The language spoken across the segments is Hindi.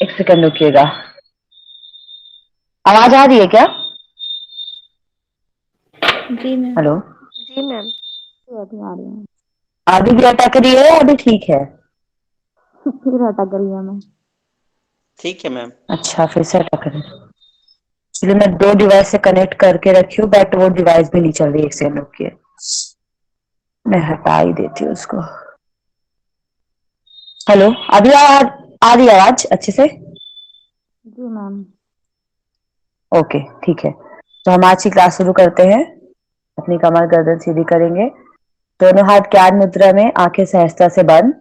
एक सेकंड रुकिएगा। आवाज आ रही है क्या? जी मैम। हेलो। जी मैम। अभी आ रही है। अभी भी अटक रही है या अभी ठीक है? फिर अटक रही है मैम। ठीक है मैम। अच्छा, फिर से अटक रही है। इसलिए मैं दो डिवाइस से कनेक्ट करके रखी हूँ, बट वो डिवाइस भी नहीं चल रही। एक सेकंड रुकिए, मैं हटा ही देती हूँ उसको। हेलो, अभी आ रही है आवाज अच्छे से? जी मैम। ओके, ठीक है। तो हम आज की क्लास शुरू करते हैं। अपनी कमर गर्दन सीधी करेंगे, दोनों हाथ ज्ञान मुद्रा में, आंखें सहजता से बंद।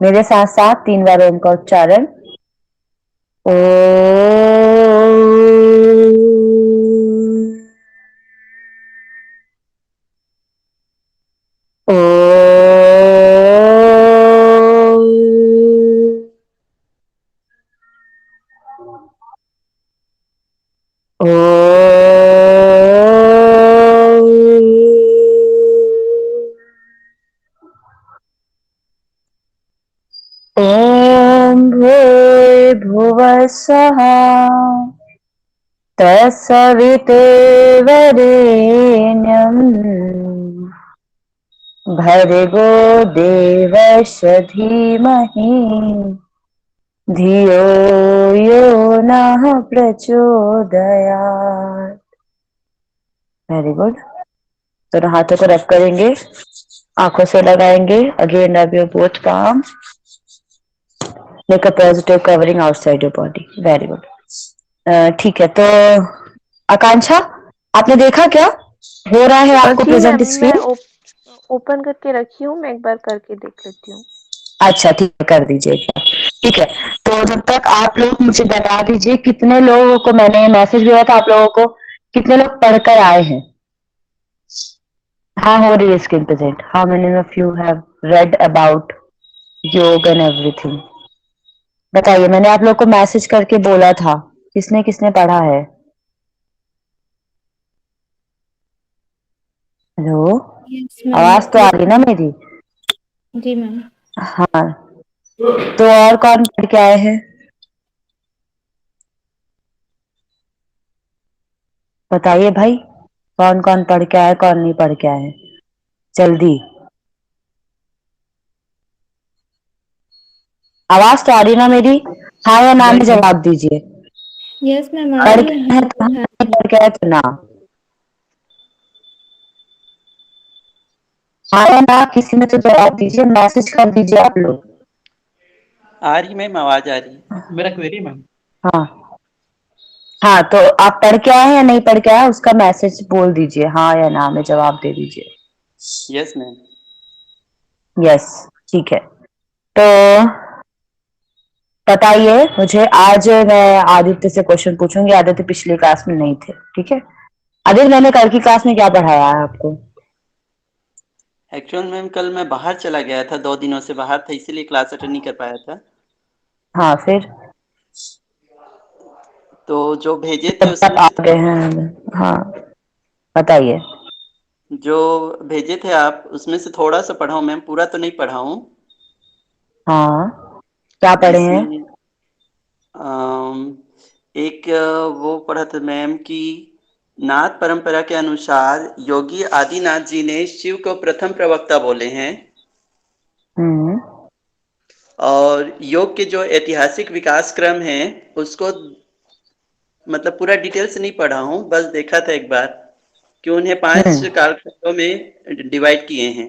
मेरे साथ साथ 3 बार ओम का उच्चारण। ओ ओम भूर्भुवः स्वः तत्सवितुर्वरेण्यम् भर्गो देवस्य धीमहि धियो यो नः प्रचोदयात्। Very good. दोनों हाथों को रब करेंगे, आंखों से लगाएंगे। Again rub your both palm, make a positive covering outside your body. Very good. ठीक है, तो आकांक्षा, आपने देखा क्या हो रहा है आपको जी मैम, प्रेजेंट मैं स्क्रीन? ओपन करके रखी हूँ, मैं एक बार करके देख लेती हूँ। अच्छा, ठीक है, कर दीजिए एक बार। ठीक है, तो जब तक आप लोग मुझे बता दीजिए कितने लोगों को मैंने मैसेज भेजा था, आप लोगों को कितने लोग पढ़कर आए हैं। हाँ, हो रही है screen present. How many of you have read about योग एंड एवरीथिंग? बताइए, मैंने आप लोग को मैसेज करके बोला था, किसने किसने पढ़ा है? Hello, yes ma'am. आवाज तो आ रही ना मेरी? जी मैम। हाँ, तो और कौन पढ़ के आए हैं? बताइए भाई, कौन कौन पढ़ के आए, कौन नहीं पढ़ के आए? जल्दी, आवाज तो आ रही ना मेरी? हाँ या ना में जवाब दीजिए। यस मैम, आ पढ़ रही के है, आए हैं हम तो हाँ, लोग नहीं हैं। पढ़ के आए तो ना। हाँ या ना किसी में तो जवाब दीजिए, मैसेज कर दीजिए आप लोग। आ रही मैम, आवाज आ रही है। मेरा क्वेरी मैम। हाँ हाँ, तो आप पढ़ के आए हैं या नहीं पढ़ के आए, उसका मैसेज बोल दीजिए, हाँ या ना में जवाब दे दीजिए। Yes ma'am. यस, ठीक है। तो बताइए मुझे, आज मैं आदित्य से क्वेश्चन पूछूंगी। आदित्य पिछली क्लास में नहीं थे, ठीक है? आदित्य, मैंने कल की क्लास में क्या पढ़ाया है आपको? एक्चुअल मैम, कल मैं बाहर चला गया था, 2 दिनों से बाहर था, इसीलिए क्लास अटेंड नहीं कर पाया था। हाँ, फिर तो जो भेजे थे जब तक उसमें आ से गए हैं, हाँ बताइए। जो भेजे थे आप, उसमें से थोड़ा सा पढ़ा हूँ मैम, पूरा तो नहीं पढ़ा हूँ। हाँ, क्या पढ़े हैं? जिसमें एक वो पढ़ा था मैम कि नाथ परंपरा के अनुसार योगी आदिनाथ जी ने शिव को प्रथम प्रवक्ता बोले हैं। हम्म। और योग के जो ऐतिहासिक विकास क्रम है उसको मतलब पूरा डिटेल से नहीं पढ़ा हूँ, बस देखा था एक बार कि उन्हें 5 हम्म। कालखंडों में डिवाइड किए हैं।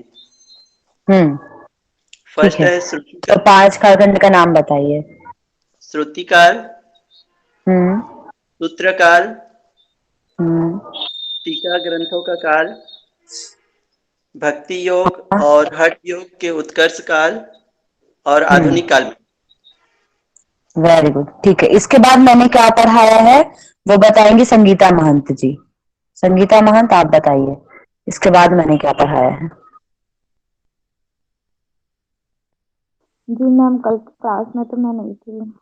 हम्म। ठीक फर्स्ट है, है तो 5 कालखंड का नाम बताइए। श्रुतिकाल, हम्म। सूत्रकाल, हम्म। टीका ग्रंथों का काल, भक्ति योग हाँ। और हठ योग के उत्कर्ष काल, और हम्म। आधुनिक काल में। वेरी गुड, ठीक है। इसके बाद मैंने क्या पढ़ाया है वो बताएंगी संगीता महंत जी। संगीता महंत, आप बताइए इसके बाद मैंने क्या पढ़ाया है। जी मैम, कल की क्लास में तो मैं नहीं थी।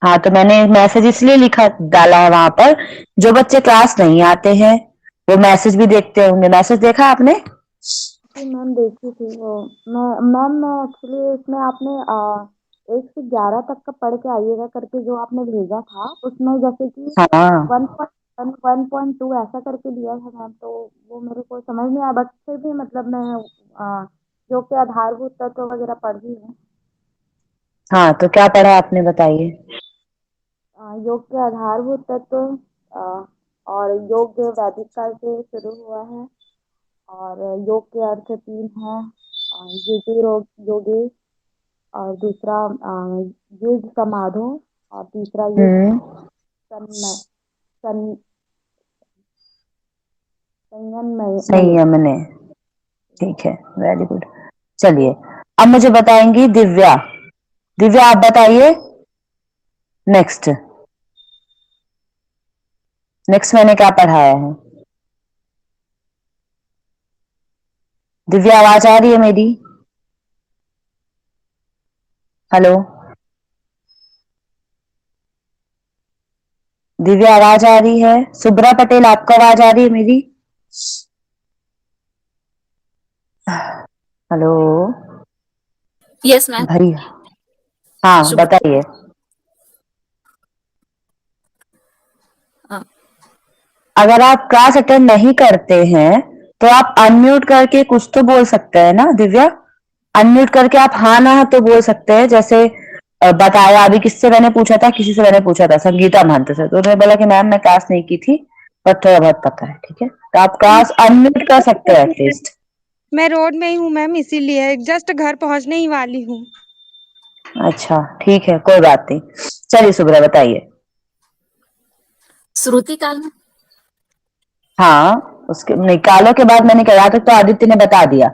हाँ, तो मैंने मैसेज इसलिए लिखा डाला है वहां पर, जो बच्चे क्लास नहीं आते हैं वो मैसेज भी देखते होंगे। मैसेज देखा आपने? जी मैम, देखी थी वो। मैं मैम, मैं एक्चुअली इसमें आपने 1 से 11 तक का पढ़ के आइएगा करके जो आपने भेजा था, उसमें जैसे कि हाँ 1.1, 1.2 ऐसा करके दिया था मैम, तो वो मेरे को समझ नहीं आया, बट फिर भी मतलब मैं योग के आधारभूत तत्व वगैरह पढ़ रही हूँ। हाँ, तो क्या पढ़ा आपने बताइए। योग के आधारभूत तत्व और योग वैदिक काल से शुरू हुआ है, और योग के अर्थ 3 हैं, युति योगी, और दूसरा युग समाधो, और तीसरा युग सन्मय सं, संयमनय। संयम ने। ठीक है, वेरी गुड। चलिए, अब मुझे बताएंगी दिव्या। दिव्या आप बताइए नेक्स्ट। नेक्स्ट मैंने क्या पढ़ाया है? दिव्या आवाज आ रही है मेरी? हेलो दिव्या आवाज आ रही है? सुब्रा पटेल आपको आवाज आ रही है मेरी? Hello yes ma'am. भरी। हाँ बताइए। अगर आप क्लास अटेंड नहीं करते हैं तो आप अनम्यूट करके कुछ तो बोल सकते हैं ना दिव्या? अनम्यूट करके आप हाँ ना तो बोल सकते हैं। जैसे बताया अभी, किससे मैंने पूछा था? किसी से मैंने पूछा था, संगीता महंत से, तो उन्होंने बोला कि मैम मैं क्लास नहीं की थी पर थोड़ा बहुत पता है। ठीक है, तो आप क्लास अनम्यूट कर सकते हैं एटलीस्ट। मैं रोड में ही हूँ मैम, इसीलिए जस्ट घर पहुंचने ही वाली हूँ। अच्छा ठीक है, कोई बात नहीं। चलिए सुब्रा बताइए। श्रुति काल में। हाँ, उसके निकालों के बाद मैंने कहा तो आदित्य ने बता दिया।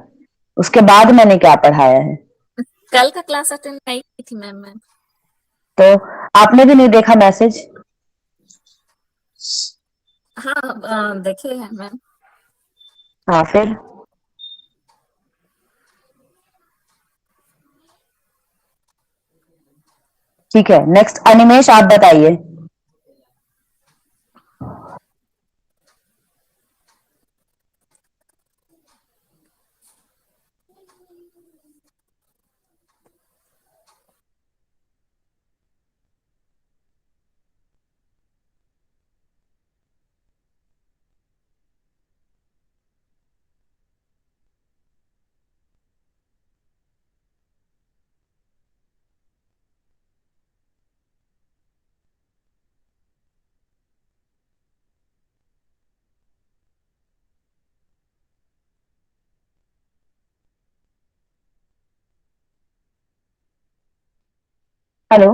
उसके बाद मैंने क्या पढ़ाया है? कल का क्लास अटेंड नहीं की थी मैम मैं। तो आपने भी नहीं देखा मैसेज? हाँ देखे हैं मैम। हाँ फिर ठीक है, नेक्स्ट अनिमेश आप बताइए। हेलो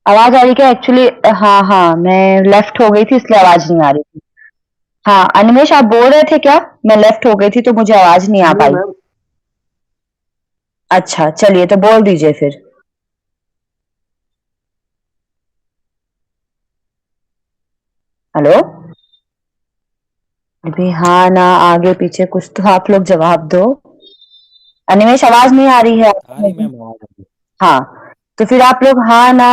आवाज आ रही क्या एक्चुअली? हाँ हाँ, मैं लेफ्ट हो गई थी इसलिए आवाज नहीं आ रही थी। हाँ अनिमेश आप बोल रहे थे क्या? मैं लेफ्ट हो गई थी तो मुझे आवाज नहीं आ पाई। अच्छा चलिए, तो बोल दीजिए फिर। हेलो अभी हाँ ना आगे पीछे कुछ तो आप लोग जवाब दो। अनिमेश आवाज नहीं आ रही है आ रही आपको? मैम, आवाज आ रही। हाँ, तो फिर आप लोग हाँ ना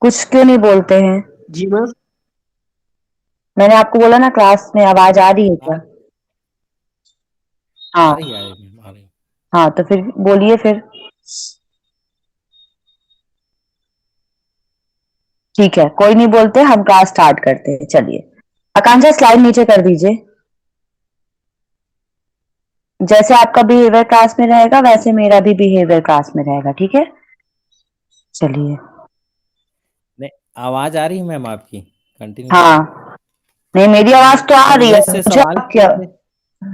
कुछ क्यों नहीं बोलते हैं? जी मैम। मैंने आपको बोला ना क्लास में आवाज आ रही है आ क्या? हाँ रही है मैम, आ रही। हाँ, तो फिर बोलिए फिर। ठीक है, कोई नहीं बोलते, हम क्लास स्टार्ट करते हैं। चलिए आकांक्षा स्लाइड नीचे कर दीजिए। जैसे आपका बिहेवियर क्लास में रहेगा वैसे मेरा भी बिहेवियर क्लास में रहेगा। ठीक है, चलिए। नहीं, आवाज आ रही है मैम आपकी, कंटिन्यू करिए। हाँ नहीं, मेरी आवाज तो आ रही है अनिमेश से मुझे। सवाल आप किए क्या? थे।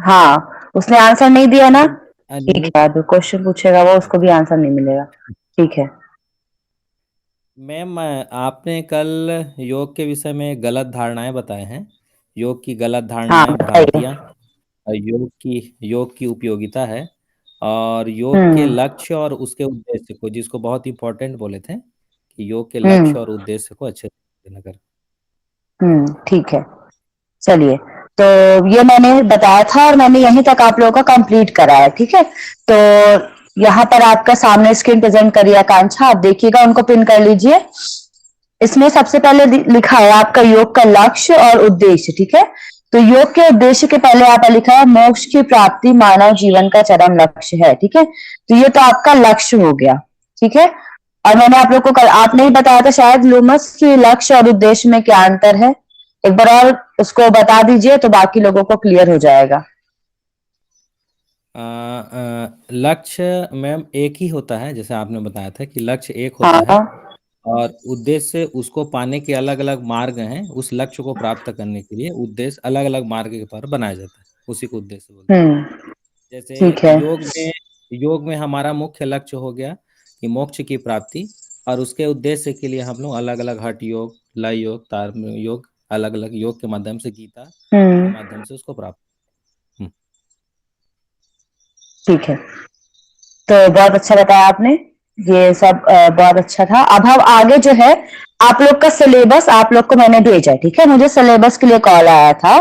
हाँ, उसने आंसर नहीं दिया ना? ठीक अनिमेश। है, अब क्वेश्चन पूछेगा वो, उसको भी आंसर नहीं मिलेगा। ठीक है। मैम आपने कल योग के विषय में गलत धारणाएं बताए हैं। योग की गलत हाँ धारणाएं, बताइए। भ्रांतियां, और योग की उपयोगिता है, और योग के हम्म लक्ष्य और उसके उद्देश्य को, जिसको बहुत इंपॉर्टेंट बोले थे कि योग के लक्ष्य और उद्देश्य को अच्छे से नगर। ठीक है। चलिए, तो ये मैंने बताया था और मैंने यहीं तक आप लोगों का कंप्लीट करा है। ठीक है, तो यहाँ पर आपका सामने स्क्रीन प्रेजेंट करिए आकांक्षा, आप देखिएगा, उनको पिन कर लीजिए। इसमें सबसे पहले लिखा है आपका योग का लक्ष्य और उद्देश्य। ठीक है, तो योग के उद्देश्य के पहले यहाँ पर लिखा है मोक्ष की प्राप्ति मानव जीवन का चरम लक्ष्य है। ठीक है, तो ये तो आपका लक्ष्य हो गया। ठीक है, और मैंने आप लोग को कल आपने ही बताया था शायद लूमस की लक्ष्य और उद्देश्य में क्या अंतर है, एक बार और उसको बता दीजिए तो बाकी लोगों को क्लियर हो जाएगा। लक्ष्य मैम एक ही होता है, जैसे आपने बताया था कि लक्ष्य एक होता है हाँ, और उद्देश्य उसको पाने के अलग अलग मार्ग हैं। उस लक्ष्य को प्राप्त करने के लिए उद्देश्य अलग अलग मार्ग के द्वारा बनाया जाता है, उसी को उद्देश्य बोलते हैं। जैसे ठीक है। योग में हमारा मुख्य लक्ष्य हो गया कि मोक्ष की प्राप्ति, और उसके उद्देश्य के लिए हम लोग अलग अलग हठ योग, लय योग, तारतम्य योग, अलग अलग योग के माध्यम से, गीता के माध्यम से उसको प्राप्त। ठीक है, तो बहुत अच्छा बताया आपने, ये सब बहुत अच्छा था। अब हम आगे जो है आप लोग का सिलेबस आप लोग को मैंने भेजा है। ठीक है, मुझे सिलेबस के लिए कॉल आया था,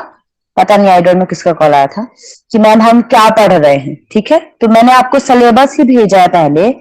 पता नहीं आई डोंट नो किसका कॉल आया था कि मैम हम क्या पढ़ रहे हैं। ठीक है, तो मैंने आपको सिलेबस ही भेजा है। पहले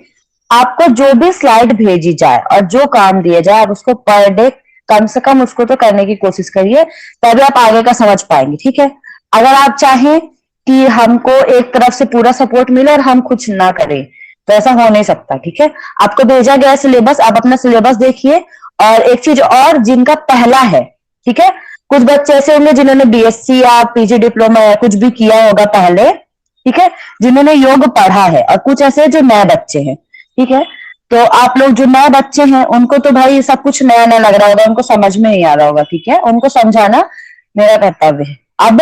आपको जो भी स्लाइड भेजी जाए और जो काम दिया जाए आप उसको पर डे कम से कम उसको तो करने की कोशिश करिए, तभी आप आगे का समझ पाएंगे। ठीक है, अगर आप चाहें कि हमको एक तरफ से पूरा सपोर्ट मिले और हम कुछ ना करें तो ऐसा हो नहीं सकता। ठीक है, आपको भेजा गया सिलेबस, आप अपना सिलेबस देखिए। और एक चीज और, जिनका पहला है, ठीक है, कुछ बच्चे ऐसे होंगे जिन्होंने बीएससी या पीजी डिप्लोमा या कुछ भी किया होगा पहले, ठीक है, जिन्होंने योग पढ़ा है, और कुछ ऐसे जो नए बच्चे हैं। ठीक है, तो आप लोग जो नए बच्चे हैं उनको तो भाई सब कुछ नया नया लग रहा होगा, उनको समझ में नहीं आ रहा होगा। ठीक है, उनको समझाना मेरा कर्तव्य है। अब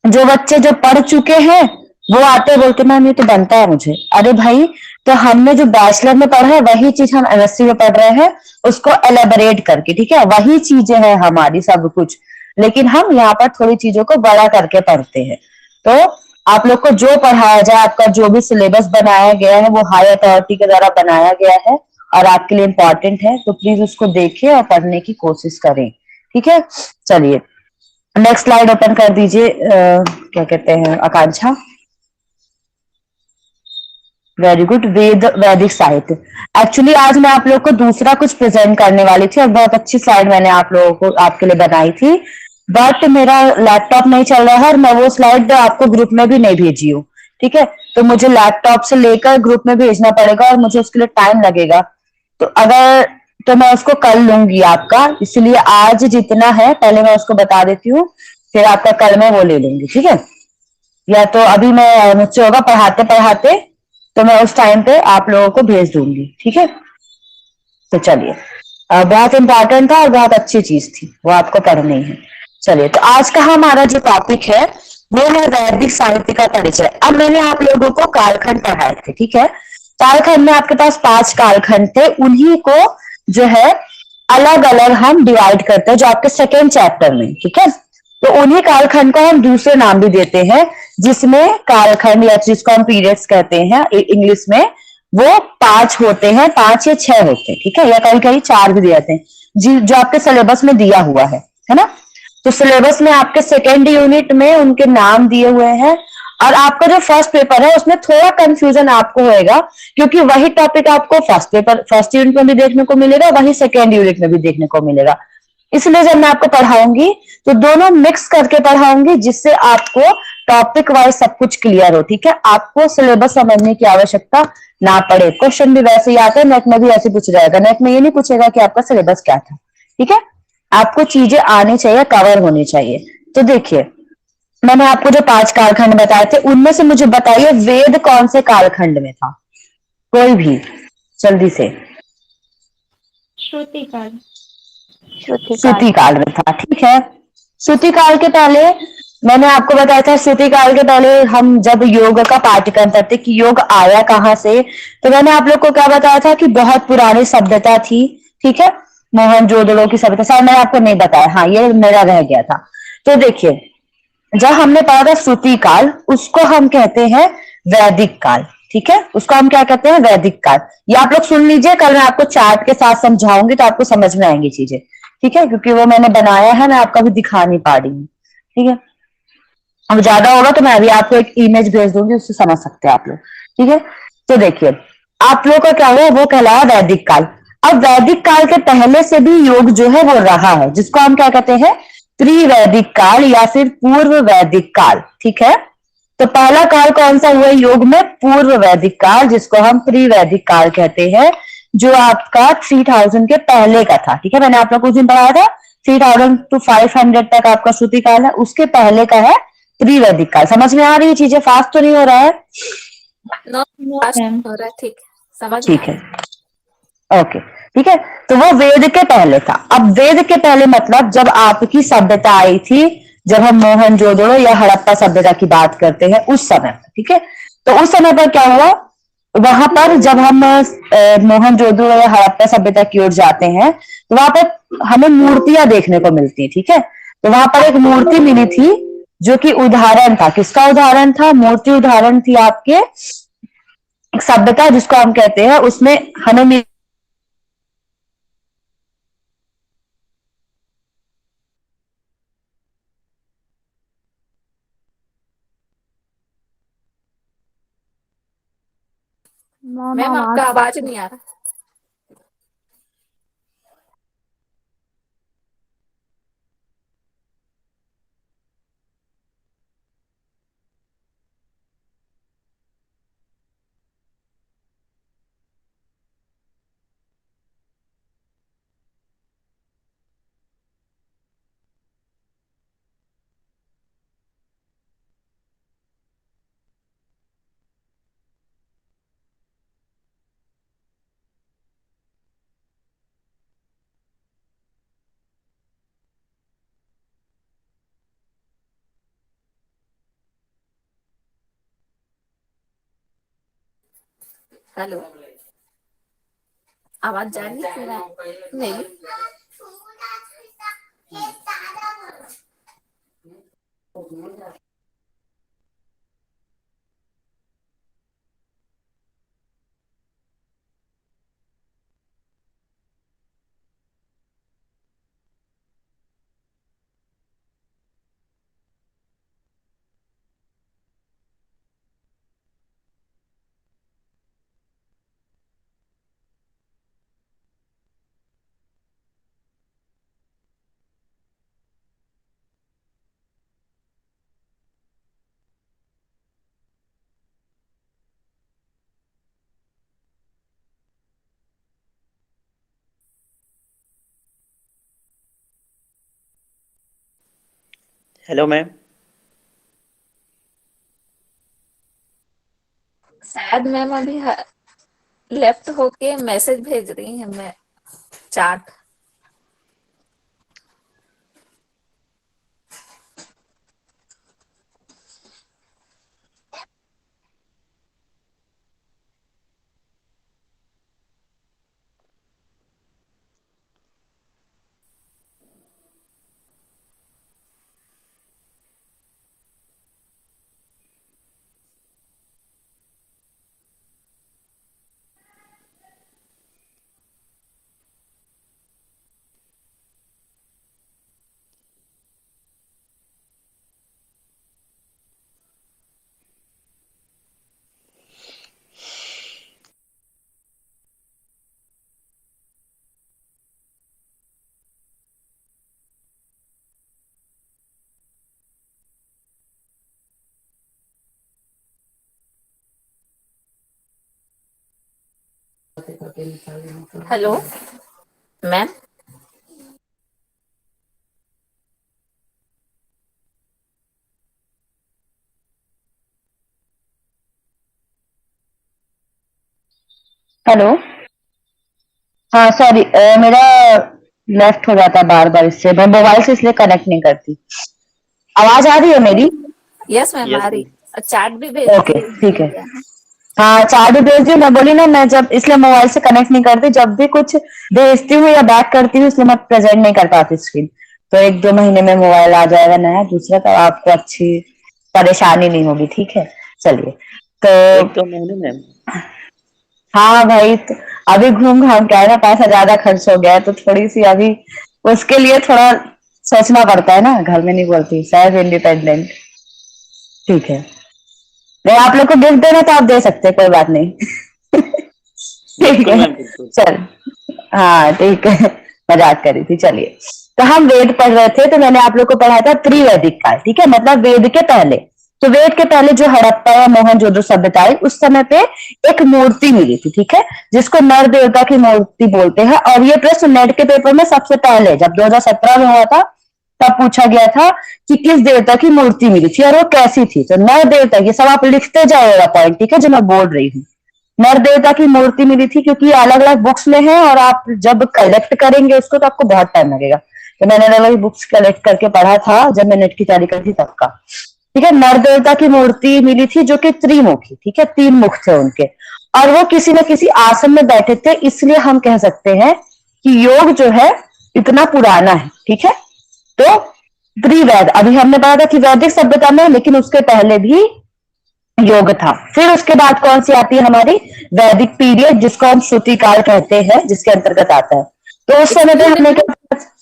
जो बच्चे जो पढ़ चुके हैं वो आते बोलते मैम ये तो बनता है मुझे। अरे भाई, तो हमने जो बैचलर में पढ़ा है वही चीज हम एमएससी में पढ़ रहे हैं, उसको एलेबरेट करके। ठीक है, वही चीजें हैं हमारी सब कुछ, लेकिन हम यहाँ पर थोड़ी चीजों को बड़ा करके पढ़ते हैं। तो आप लोग को जो पढ़ाया जाए, आपका जो भी सिलेबस बनाया गया है वो हाई अथॉरिटी के द्वारा बनाया गया है और आपके लिए इम्पोर्टेंट है, तो प्लीज उसको देखिए और पढ़ने की कोशिश करें। ठीक है, चलिए नेक्स्ट स्लाइड ओपन कर दीजिए। क्या कहते हैं, आकांक्षा। वेरी गुड, वैदिक साहित्य। एक्चुअली आज मैं आप लोग को दूसरा कुछ प्रेजेंट करने वाली थी और बहुत अच्छी स्लाइड मैंने आप लोगों को आपके लिए बनाई थी, बट मेरा लैपटॉप नहीं चल रहा है और मैं वो स्लाइड आपको ग्रुप में भी नहीं भेजी हूँ। ठीक है, तो मुझे लैपटॉप से लेकर ग्रुप में भेजना पड़ेगा और मुझे उसके लिए टाइम लगेगा। तो मैं उसको कर लूंगी आपका, इसलिए आज जितना है पहले मैं उसको बता देती हूँ, फिर आपका कल मैं वो ले लूंगी। ठीक है, या तो अभी मैं मुझसे होगा पढ़ाते पढ़ाते तो मैं उस टाइम पे आप लोगों को भेज दूंगी। ठीक है, तो चलिए, बहुत इंपॉर्टेंट था और बहुत अच्छी चीज थी, वो आपको पढ़नी है। चलिए, तो आज का हमारा जो टॉपिक है वो है वैदिक साहित्य का परिचय। अब मैंने आप लोगों को कालखंड पढ़ाए थे। ठीक है, कालखंड में आपके पास 5 कालखंड थे, उन्हीं को जो है अलग अलग हम डिवाइड करते हैं जो आपके सेकेंड चैप्टर में। ठीक है, तो उन्हीं कालखंड को हम दूसरे नाम भी देते हैं, जिसमें कालखंड या जिसको हम पीरियड्स कहते हैं इंग्लिश में, वो 5 होते हैं, 5 या 6 होते हैं। ठीक है, या कहीं कहीं 4 भी दिए हैं जो आपके सिलेबस में दिया हुआ है ना। तो सिलेबस में आपके सेकेंड यूनिट में उनके नाम दिए हुए हैं, और आपका जो फर्स्ट पेपर है उसमें थोड़ा कंफ्यूजन आपको होएगा, क्योंकि वही टॉपिक आपको फर्स्ट यूनिट में भी देखने को मिलेगा, वही सेकेंड यूनिट में भी देखने को मिलेगा। इसलिए जब मैं आपको पढ़ाऊंगी तो दोनों मिक्स करके पढ़ाऊंगी, जिससे आपको टॉपिक वाइज सब कुछ क्लियर हो। ठीक है, आपको सिलेबस समझने की आवश्यकता ना पड़े। क्वेश्चन भी वैसे ही आता है, नेट में भी ऐसे पूछ जाएगा, नेट में ये नहीं पूछेगा कि आपका सिलेबस क्या था। ठीक है, आपको चीजें आनी चाहिए, कवर होनी चाहिए। तो देखिए, मैंने आपको जो 5 कालखंड बताए थे उनमें से मुझे बताइए वेद कौन से कालखंड में था, कोई भी जल्दी से। श्रुति काल। श्रुति काल में था। ठीक है, श्रुति काल के पहले मैंने आपको बताया था, श्रुति काल के पहले हम जब योग का पाठ्यक्रम करते कि योग आया कहाँ से, तो मैंने आप लोग को क्या बताया था कि बहुत पुरानी सभ्यता थी। ठीक है, मोहनजोदड़ो की सभ्यता, शायद मैंने आपको नहीं बताया, हाँ ये मेरा रह गया था। तो देखिए, जब हमने पढ़ा था श्रुति काल, उसको हम कहते हैं वैदिक काल। ठीक है, उसको हम क्या कहते हैं, वैदिक काल। ये आप लोग सुन लीजिए, कल मैं आपको चार्ट के साथ समझाऊंगी तो आपको समझ में आएंगी चीजें। ठीक है, क्योंकि वो मैंने बनाया है, मैं आपका भी दिखा नहीं पा रही हूँ। ठीक है, अब ज्यादा होगा तो मैं अभी आपको एक इमेज भेज दूंगी, उससे समझ सकते हैं आप लोग। ठीक है, तो देखिए आप लोग का क्या हुआ, वो कहलाया वैदिक काल। अब वैदिक काल के पहले से भी योग जो है वो रहा है, जिसको हम क्या कहते हैं त्रिवैदिक काल या फिर पूर्व वैदिक काल। ठीक है, तो पहला काल कौन सा हुआ योग में? पूर्व वैदिक काल, जिसको हम प्री वैदिक काल कहते हैं, जो आपका 3000 के पहले का था। ठीक है, मैंने आप लोग कुछ दिन पढ़ाया था 3000 to 500 तक आपका श्रुति काल है, उसके पहले का है प्री वैदिक काल। समझ में आ रही है चीजें? फास्ट तो नहीं हो रहा है? नो फास्ट हो रहा है, ठीक है, समझ में ठीक आ है, रहा ओके, ठीक है। तो वो वेद के पहले था। अब वेद के पहले मतलब जब आपकी सभ्यता आई थी, जब हम मोहनजोदड़ो या हड़प्पा सभ्यता की बात करते हैं उस समय, ठीक है। तो उस समय पर क्या हुआ, वहां पर जब हम मोहनजोदड़ो या हड़प्पा सभ्यता की ओर जाते हैं तो वहां पर हमें मूर्तियां देखने को मिलती, ठीक है। तो वहां पर एक मूर्ति मिली थी जो कि उदाहरण था, किसका उदाहरण था? मूर्ति उदाहरण थी आपके एक सभ्यता जिसको हम कहते हैं, उसमें हमें मैम, आपका आवाज नहीं आ रहा। हेलो, आवाज जा रही है नहीं? Hello ma'am. शायद मैम अभी लेफ्ट होके मैसेज भेज रही है मैं चैट। हेलो मैम, हेलो, हाँ सॉरी, मेरा लेफ्ट हो जाता बार बार, इससे मैं मोबाइल से इसलिए कनेक्ट नहीं करती। आवाज आ रही है मेरी? यस मैम यस आ रही। मैम। चैट भी भेज ओके, ठीक है। दिया है। हाँ, चार भी भेज दी। मैं बोली ना, मैं जब इसलिए मोबाइल से कनेक्ट नहीं करती, जब भी कुछ भेजती हूँ या बैक करती हूँ इसलिए मैं प्रेजेंट नहीं कर पाती स्क्रीन। तो 1-2 महीने में मोबाइल आ जाएगा नया दूसरा, तो आपको अच्छी परेशानी नहीं होगी, ठीक है। चलिए, तो 1-2 महीने मैम? हाँ भाई, तो अभी घूम घाम के आए ना, पैसा ज्यादा खर्च हो गया है तो थोड़ी सी अभी उसके लिए थोड़ा सोचना पड़ता है ना, घर में नहीं बोलती, सेल्फ इंडिपेंडेंट। ठीक है, नहीं आप लोग को गिफ्ट देना तो आप दे सकते हैं, कोई बात नहीं। ठीक बिल्कुल है, मैम, बिल्कुल। चल, हाँ ठीक है, मजाक करी थी। चलिए, तो हम वेद पढ़ रहे थे, तो मैंने आप लोग को पढ़ाया था त्रिवैदिक काल, ठीक है, मतलब वेद के पहले। तो वेद के पहले जो हड़प्पा या मोहनजोदड़ो सभ्यता आई, उस समय पे एक मूर्ति मिली थी, ठीक है, जिसको नर देवता की मूर्ति बोलते हैं। और ये प्रश्न नेट के पेपर में सबसे पहले जब 2017 में हुआ था तब पूछा गया था कि किस देवता की मूर्ति मिली थी और वो कैसी थी। तो नर देवता, ये सब आप लिखते जाइएगा पॉइंट, ठीक है, जो मैं बोल रही हूँ। नर देवता की मूर्ति मिली थी, क्योंकि ये अलग अलग बुक्स में है और आप जब कलेक्ट करेंगे उसको तो आपको बहुत टाइम लगेगा। तो मैंने अलग अलग बुक्स कलेक्ट करके पढ़ा था जब मैं नेट की तैयारी कर थी तब का, ठीक है। नर देवता की मूर्ति मिली थी जो कि त्रिमुखी, ठीक है, 3 मुख थे उनके, और वो किसी न किसी आसन में बैठे थे, इसलिए हम कह सकते हैं कि योग जो है इतना पुराना है, ठीक है। तो त्रिवैद, अभी हमने पढ़ा था कि वैदिक सभ्यता में, लेकिन उसके पहले भी योग था। फिर उसके बाद कौन सी आती है हमारी वैदिक पीरियड, जिसको हम श्रुति काल कहते हैं, जिसके अंतर्गत आता है। तो उस समय पे हमने क्या,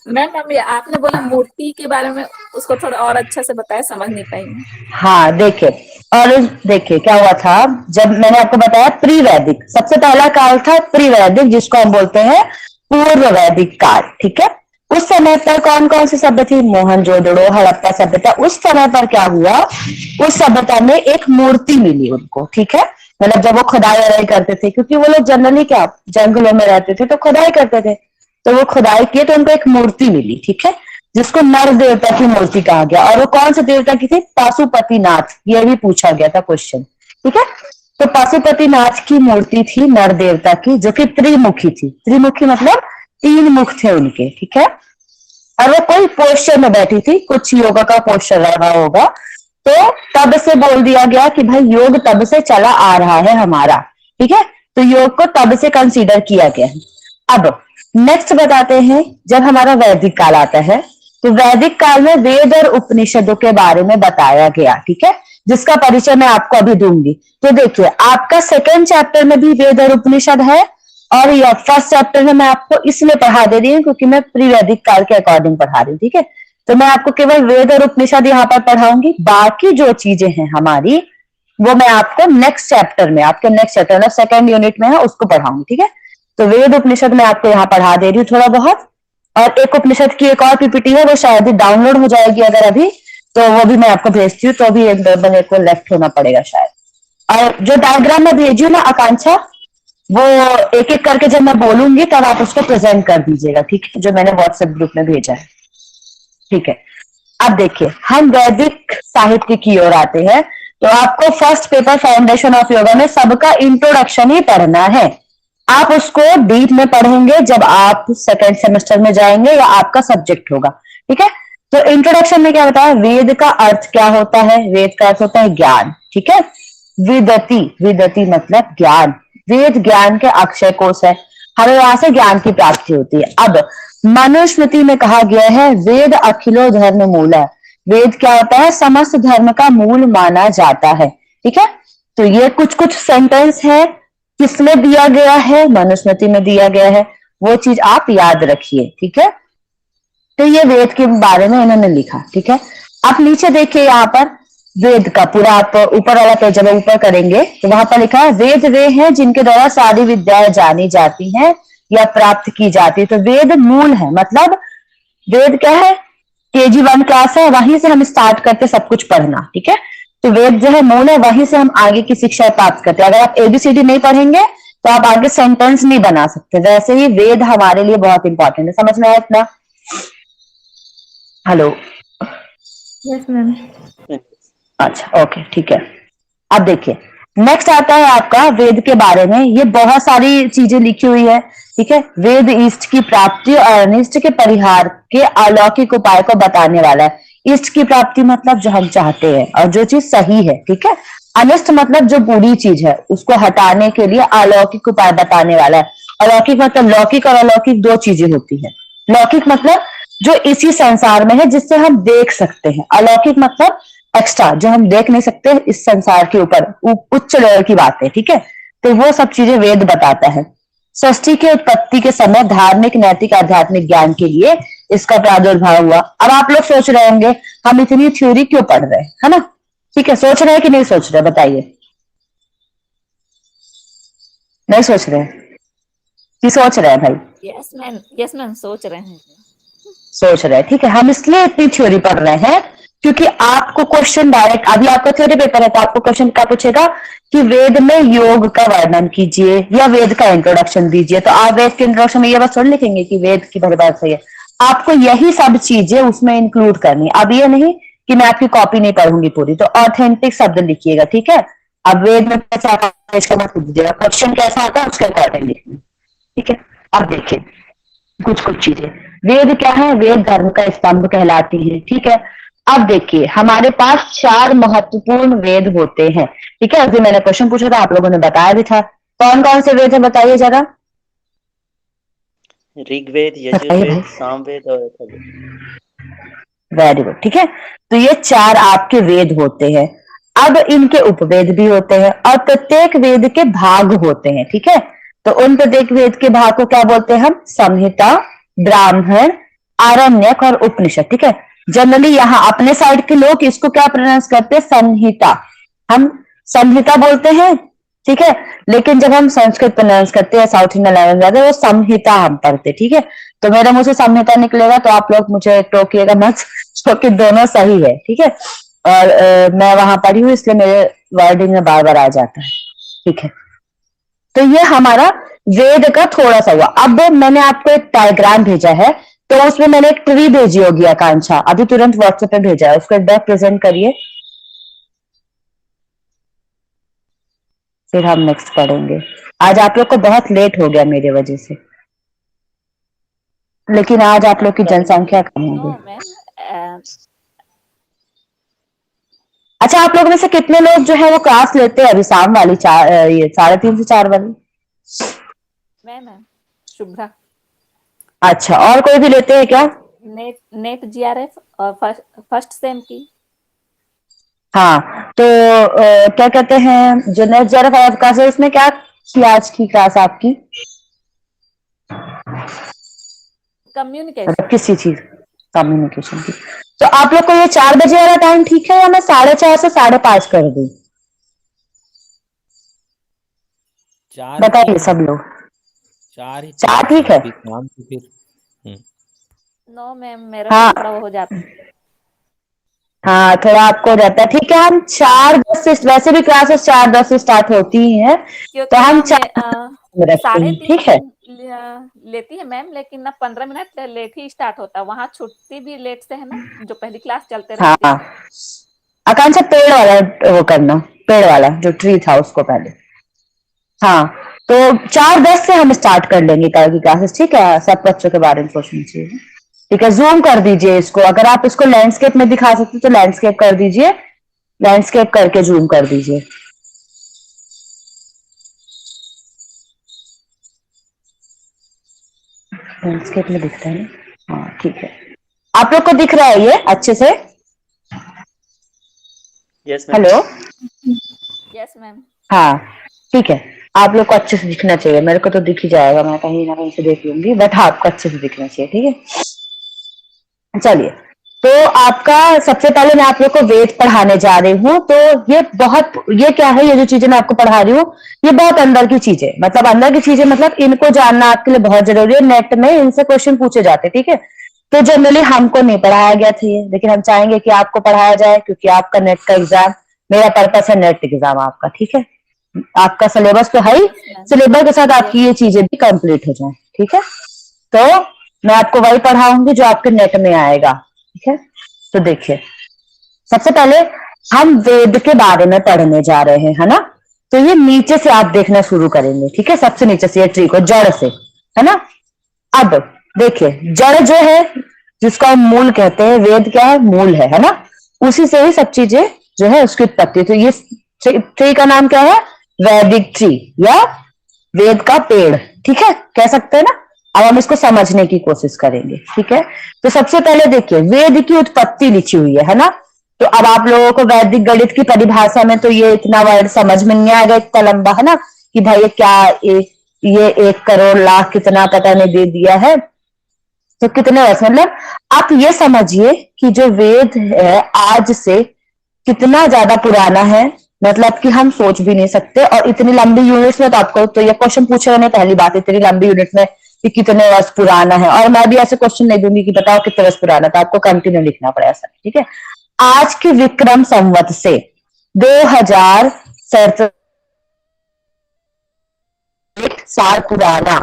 मैम अभी आपने बोला मूर्ति के बारे में, उसको थोड़ा और अच्छा से बताया, समझ नहीं पाई मैं। हाँ देखिए, और देखिए क्या हुआ था, जब मैंने आपको बताया प्री-वैदिक, सबसे पहला काल था प्री-वैदिक, जिसको हम बोलते हैं पूर्व वैदिक काल, ठीक है। उस समय पर कौन कौन सी सभ्यता थी, मोहनजोदड़ो, हड़प्पा सभ्यता। उस समय पर क्या हुआ, उस सभ्यता में एक मूर्ति मिली उनको, ठीक है, मतलब जब वो खुदाई वदाई करते थे, क्योंकि वो लोग जनरली क्या जंगलों में रहते थे तो खुदाई करते थे, तो वो खुदाई किए तो उनको एक मूर्ति मिली, ठीक है, जिसको नर देवता की मूर्ति कहा गया। और वो कौन से देवता की थी, पाशुपतिनाथ, ये भी पूछा गया था क्वेश्चन, ठीक है। तो पाशुपतिनाथ की मूर्ति थी नर देवता की, जो कि त्रिमुखी थी। त्रिमुखी मतलब 3 मुख थे उनके, ठीक है। और वो कोई पोस्चर में बैठी थी, कुछ योगा का पोस्चर रहा होगा। तो तब से बोल दिया गया कि भाई योग तब से चला आ रहा है हमारा, ठीक है, तो योग को तब से कंसीडर किया गया है। अब नेक्स्ट बताते हैं, जब हमारा वैदिक काल आता है, तो वैदिक काल में वेद और उपनिषदों के बारे में बताया गया, ठीक है, जिसका परिचय मैं आपको अभी दूंगी। तो देखिए, आपका 2nd चैप्टर में भी वेद और उपनिषद है, और यह 1st चैप्टर में मैं आपको इसलिए पढ़ा दे रही हूँ क्योंकि मैं प्री वैदिक काल के अकॉर्डिंग पढ़ा रही हूँ, ठीक है। तो मैं आपको केवल वेद और उपनिषद यहाँ पर पढ़ाऊंगी, बाकी जो चीजें हैं हमारी वो मैं आपको नेक्स्ट चैप्टर में, आपके नेक्स्ट चैप्टर मतलब 2nd यूनिट में है, उसको पढ़ाऊंगी, ठीक है। तो वेद उपनिषद मैं आपको यहाँ पढ़ा दे रही हूँ थोड़ा बहुत, और एक उपनिषद की एक और पीपीटी है, वो शायद ही डाउनलोड हो जाएगी अगर अभी, तो वो भी मैं आपको भेजती हूँ, तो अभी एक मेरे को लेफ्ट होना पड़ेगा शायद। और जो डायग्राम मैं भेजी हूँ ना आकांक्षा, वो एक एक करके जब मैं बोलूंगी तब आप उसको प्रेजेंट कर दीजिएगा, ठीक है, जो मैंने व्हाट्सएप ग्रुप में भेजा है, ठीक है। अब देखिए, हम वैदिक साहित्य की ओर आते हैं। तो आपको first paper foundation of yoga में सबका इंट्रोडक्शन ही पढ़ना है। आप उसको डीप में पढ़ेंगे जब आप 2nd सेमेस्टर में जाएंगे या आपका सब्जेक्ट होगा, ठीक है। तो इंट्रोडक्शन में क्या बताया, वेद का अर्थ क्या होता है, वेद का अर्थ होता है ज्ञान, ठीक है। विदति, विदति मतलब ज्ञान, वेद ज्ञान के अक्षय कोश है, हमें वहां से ज्ञान की प्राप्ति होती है। अब मनुस्मृति में कहा गया है, वेद अखिलो धर्म मूल है। वेद क्या होता है, समस्त धर्म का मूल माना जाता है, ठीक है। तो ये कुछ कुछ सेंटेंस है, किसमें दिया गया है, मनुस्मृति में दिया गया है, वो चीज आप याद रखिए, ठीक है। तो ये वेद के बारे में इन्होंने लिखा, ठीक है। आप नीचे देखिए, यहाँ पर वेद का पूरा, आप ऊपर वाला पेज जब ऊपर करेंगे तो वहां पर लिखा है, वेद वे हैं जिनके द्वारा सारी विद्याएं जानी जाती हैं या प्राप्त की जाती है। तो वेद मूल है, मतलब वेद क्या है, KG1 क्लास है, वहीं से हम स्टार्ट करते सब कुछ पढ़ना, ठीक है। तो वेद जो है मूल है, वहीं से हम आगे की शिक्षा प्राप्त करते हैं। अगर आप ABCD नहीं पढ़ेंगे तो आप आगे सेंटेंस नहीं बना सकते। वैसे ही वेद हमारे लिए बहुत इंपॉर्टेंट है, समझ में आया इतना? Hello, yes ma'am. अच्छा ओके ठीक है। अब देखिए, नेक्स्ट आता है आपका वेद के बारे में, ये बहुत सारी चीजें लिखी हुई है, ठीक है। वेद इष्ट की प्राप्ति और अनिष्ट के परिहार के अलौकिक उपाय को बताने वाला है। इष्ट की प्राप्ति मतलब जो हम चाहते हैं और जो चीज सही है, ठीक है। अनिष्ट मतलब जो बुरी चीज है उसको हटाने के लिए अलौकिक उपाय बताने वाला है। अलौकिक मतलब लौकिक और अलौकिक 2 चीजें होती है। लौकिक मतलब जो इसी संसार में है, जिससे हम देख सकते हैं। अलौकिक मतलब एक्स्ट्रा, जो हम देख नहीं सकते इस संसार के ऊपर, उच्च लेवल की बात है, ठीक है। तो वो सब चीजें वेद बताता है। सृष्टि के उत्पत्ति के समय धार्मिक, नैतिक, आध्यात्मिक ज्ञान के लिए इसका प्रादुर्भाव हुआ। अब आप लोग सोच रहे होंगे हम इतनी थ्योरी क्यों पढ़ रहे हैं, है ना? ठीक है, सोच रहे हैं कि नहीं सोच रहे, बताइए। नहीं सोच रहे कि सोच रहे हैं भाई? यस मैम, यस मैम, सोच रहे हैं। सोच रहे हैं, ठीक है। हम इसलिए इतनी थ्योरी पढ़ रहे हैं क्योंकि आपको क्वेश्चन डायरेक्ट, अभी आपका थ्योरी पेपर है तो आपको क्वेश्चन क्या पूछेगा कि वेद में योग का वर्णन कीजिए या वेद का इंट्रोडक्शन दीजिए। तो आप वेद के इंट्रोडक्शन में ये बात थोड़ी लिखेंगे कि वेद की परिभाषा सही है, आपको यही सब चीजें उसमें इंक्लूड करनी। अब ये नहीं कि मैं आपकी कॉपी नहीं पढ़ूंगी पूरी, तो ऑथेंटिक शब्द लिखिएगा, ठीक है। अब वेद में कैसा आता है इसका मत दीजिएगा, क्वेश्चन कैसा आता है उसके अकॉर्डिंग लिखना, ठीक है। अब देखिए कुछ कुछ चीजें, वेद क्या है, वेद धर्म का स्तंभ कहलाती है, ठीक है। अब देखिए हमारे पास 4 महत्वपूर्ण वेद होते हैं, ठीक है। अभी मैंने क्वेश्चन पूछा था, आप लोगों ने बताया भी था। कौन कौन से वेद है बताइए जरा। ऋग्वेद, यजुर्वेद, सामवेद और अथर्ववेद। वेरी गुड, ठीक है। तो ये 4 आपके वेद होते हैं। अब इनके उपवेद भी होते हैं और प्रत्येक वेद के भाग होते हैं, ठीक है। तो उन प्रत्येक वेद के भाग को क्या बोलते हैं हम, संहिता, ब्राह्मण, आरण्यक और उपनिषद, ठीक है। जनरली यहाँ अपने साइड के लोग इसको क्या प्रोनाउंस करते हैं, संहिता, हम संहिता बोलते हैं, ठीक है। लेकिन जब हम संस्कृत प्रोनाउंस करते हैं, साउथ इंडियन लैंग्वेज जाते हैं, वो संहिता हम पढ़ते, ठीक है। तो मेरे मुंह से संहिता निकलेगा तो आप लोग मुझे टोकिएगा मत, क्योंकि दोनों सही है, ठीक है। और मैं वहां पढ़ी हूँ इसलिए मेरे वर्डिंग में बार बार आ जाता है, ठीक है। तो ये हमारा वेद का थोड़ा सा हुआ। अब मैंने आपको एक डायग्राम भेजा है, तो उसमें मैंने एक ट्री भेजी होगी आकांक्षा, अभी तुरंत व्हाट्सएप पे भेजा है, उसको एक बार प्रेजेंट करिए, फिर हम नेक्स्ट पढ़ेंगे। आज आप लोग को बहुत लेट हो गया मेरी वजह से, लेकिन आज आप लोग की जनसंख्या कम नो होगी। मैम, अच्छा, आप लोग में से कितने लोग जो है वो क्लास लेते हैं अभी शाम वाली, ये 3:30 से 4 वाली? मैम शुभ्रा, अच्छा, और कोई भी लेते हैं क्या? नेट नेट जीआरएफ और फर्स्ट सेम की। हाँ, तो क्या कहते हैं, जो नेट जरा क्लास है इसमें क्या की आज की क्लास आपकी, कम्युनिकेशन। मतलब किसी चीज, कम्युनिकेशन की। तो आप लोग को ये 4 बजे वाला टाइम ठीक है या मैं 4:30 से 5:30 कर दूं? 4 बताइए सब लोग। 4 ही 4 ठीक है? अभी काम तो फिर नो मैम, मेरा हाँ थोड़ा वो हो जाता है। हाँ, थोड़ा आपको रहता है, ठीक है। हम 4:10 से, वैसे भी क्लासेस 4:10 से स्टार्ट होती ही है, तो क्योंकि हम ना 4 रखते हैं, ठीक है। 3:30 लेती है मैम, लेकिन ना 15 मिनट लेट ही स्टार्ट होता है, वहाँ छुट्टी भी लेट से है ना, जो पहली क्लास चलते रहती हाँ, है। आकांक्षा पेड़ वाला वो करना, पेड़ वाला जो ट्री था उसको पहले। हाँ, तो 4:10 से हम स्टार्ट कर लेंगे कल की क्लासेस, ठीक है। सब बच्चों के बारे में सोचना चाहिए, ठीक है। जूम कर दीजिए इसको, अगर आप इसको लैंडस्केप में दिखा सकते तो लैंडस्केप कर दीजिए, लैंडस्केप करके जूम कर दीजिए। लैंडस्केप में दिख रहा है ना, हाँ ठीक है। आप लोग को दिख रहा है ये अच्छे से? Yes ma'am. Hello, yes ma'am. हाँ ठीक है। आप लोग को अच्छे से दिखना चाहिए, मेरे को तो दिख ही जाएगा, मैं कहीं ना कहीं से देख लूंगी, बट आपको अच्छे से दिखना चाहिए, ठीक है। चलिए, तो आपका सबसे पहले मैं आप लोग को वेद पढ़ाने जा रही हूँ। तो ये क्या है, ये जो चीजें मैं आपको पढ़ा रही हूँ ये बहुत अंदर की चीजें, मतलब अंदर की चीजें, मतलब इनको जानना आपके लिए बहुत जरूरी है। नेट में इनसे क्वेश्चन पूछे जाते हैं, ठीक है। तो जनरली हमको नहीं पढ़ाया गया था ये, लेकिन हम चाहेंगे कि आपको पढ़ाया जाए, क्योंकि आपका नेट का एग्जाम, मेरा पर्पस है नेट एग्जाम आपका, ठीक है। आपका सिलेबस तो है ही, सिलेबस के साथ आपकी ये चीजें भी कंप्लीट हो जाए, ठीक है। तो मैं आपको वही पढ़ाऊंगी जो आपके नेट में आएगा, ठीक है। तो देखिए, सबसे पहले हम वेद के बारे में पढ़ने जा रहे हैं, है ना। तो ये नीचे से आप देखना शुरू करेंगे, ठीक है। सबसे नीचे से, ये ट्री को जड़ से, है ना। अब देखिए, जड़ जो है जिसको हम मूल कहते हैं, वेद क्या है, मूल है ना। उसी से ही सब चीजें जो है उसकी उत्पत्ति। तो ये ट्री का नाम क्या है, वैदिक ट्री या वेद का पेड़, ठीक है, कह सकते हैं ना। अब हम इसको समझने की कोशिश करेंगे, ठीक है। तो सबसे पहले देखिए, वेद की उत्पत्ति लिखी हुई है ना। तो अब आप लोगों को वैदिक गणित की परिभाषा में तो ये इतना वर्ड समझ में नहीं आएगा, इतना लंबा, है ना, कि भाई ये 1 करोड़ लाख कितना पता नहीं दे दिया है, तो कितने वर्ष, मतलब आप ये समझिए कि जो वेद है आज से कितना ज्यादा पुराना है, मतलब कि हम सोच भी नहीं सकते। और इतनी लंबी यूनिट्स में तो आपको तो ये क्वेश्चन पूछेगा नहीं, पहली बात, इतनी लंबी यूनिट में कि कितने वर्ष पुराना है, और मैं भी ऐसे क्वेश्चन नहीं दूंगी कि बताओ कितने वर्ष पुराना, तो आपको कंटिन्यू लिखना पड़ेगा सर, ठीक है। आज की विक्रम संवत से 2067 साल पुराना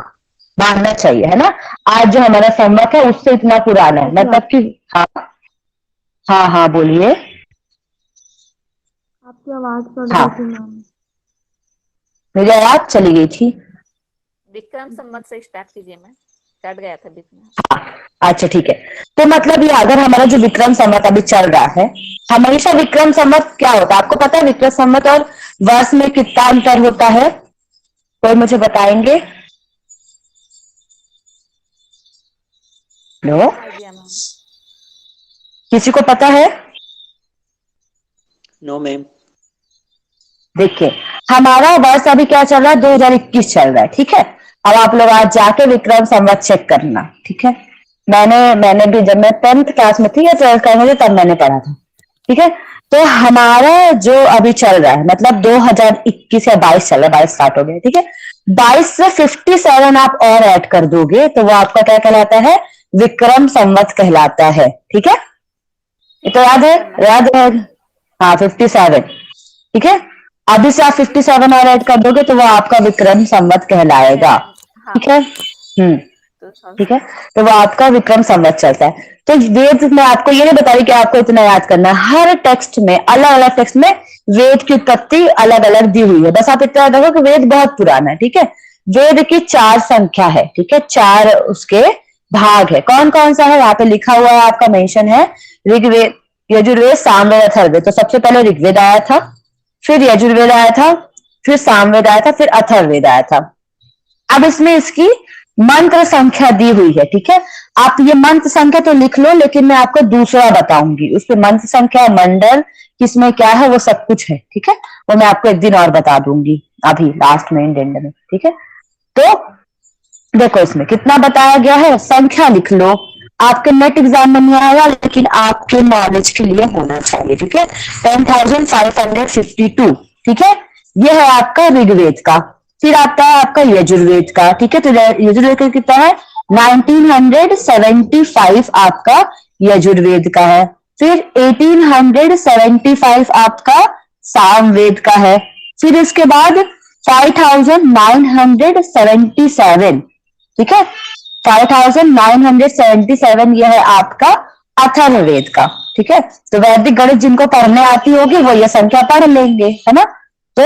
मानना चाहिए, है ना। आज जो हमारा संवत है उससे इतना पुराना है, मतलब कि हाँ हाँ हाँ बोलिए। आपकी आवाज कट हाँ। गई थी मैम। मेरी आवाज चली गई थी। विक्रम संवत से स्टार्ट कीजिए मैम, कट गया था बीच में। अच्छा ठीक है, तो मतलब ये अगर हमारा जो विक्रम संवत अभी चल रहा है, हमेशा विक्रम संवत क्या होता है आपको पता है? विक्रम संवत और वर्ष में कितना अंतर होता है, कोई मुझे बताएंगे? No, idea ma'am. किसी को पता है? No ma'am. देखिए हमारा वर्ष अभी क्या चल रहा है, 2021 चल रहा है, ठीक है। अब आप लोग आज जाके विक्रम संवत चेक करना, ठीक है। मैंने भी जब मैं 10th क्लास में थी या 12th क्लास में थी तब मैंने पढ़ा था, ठीक है। तो हमारा जो अभी चल रहा है मतलब 2021 या 22 चल रहा है, 22 स्टार्ट हो गया, ठीक है। 22 से 57 आप और ऐड कर दोगे तो वो आपका क्या कहलाता है? विक्रम संवत कहलाता है, ठीक है। ये तो याद है, याद है? हाँ 57, ठीक है। अभी से आप 57 और ऐड कर दोगे तो वो आपका विक्रम संवत कहलाएगा, ठीक है। ठीक है, तो वो आपका विक्रम संवत चलता है। तो वेद में आपको ये नहीं बता रही कि आपको इतना याद करना है, हर टेक्स्ट में अलग अलग टेक्स्ट में वेद की उत्पत्ति अलग अलग दी हुई है, बस आप इतना देखो कि वेद बहुत पुराना है, ठीक है। वेद की 4 संख्या है, ठीक है, 4 उसके भाग है। कौन कौन सा है यहाँ पे लिखा हुआ है, आपका मेंशन है। ऋग्वेद, यजुर्वेद, सामवेद, अथर्ववेद। तो सबसे पहले ऋग्वेद आया था, फिर यजुर्वेद आया था, फिर सामवेद आया था, फिर अथर्ववेद आया था। अब इसमें इसकी मंत्र संख्या दी हुई है, ठीक है। आप ये मंत्र संख्या तो लिख लो, लेकिन मैं आपको दूसरा बताऊंगी, उसमें मंत्र संख्या, मंडल किसमें क्या है वो सब कुछ है, ठीक है। वो मैं आपको एक दिन और बता दूंगी, अभी लास्ट में एंड में, ठीक है। तो देखो इसमें कितना बताया गया है, संख्या लिख लो। आपके नेट एग्जाम में नहीं आएगा लेकिन आपके नॉलेज के लिए होना चाहिए, ठीक है। 10,552, ठीक है। ये है आपका ऋग्वेद का। फिर आता है आपका यजुर्वेद का, ठीक है। तो यजुर्वेद का कितना है? 1975 आपका यजुर्वेद का है। फिर 1875 आपका सामवेद का है। फिर इसके बाद 5977, ठीक है, 5977 यह है आपका अथर्ववेद का, ठीक है। तो वैदिक गणित जिनको पढ़ने आती होगी वो ये संख्या पढ़ लेंगे, है ना। तो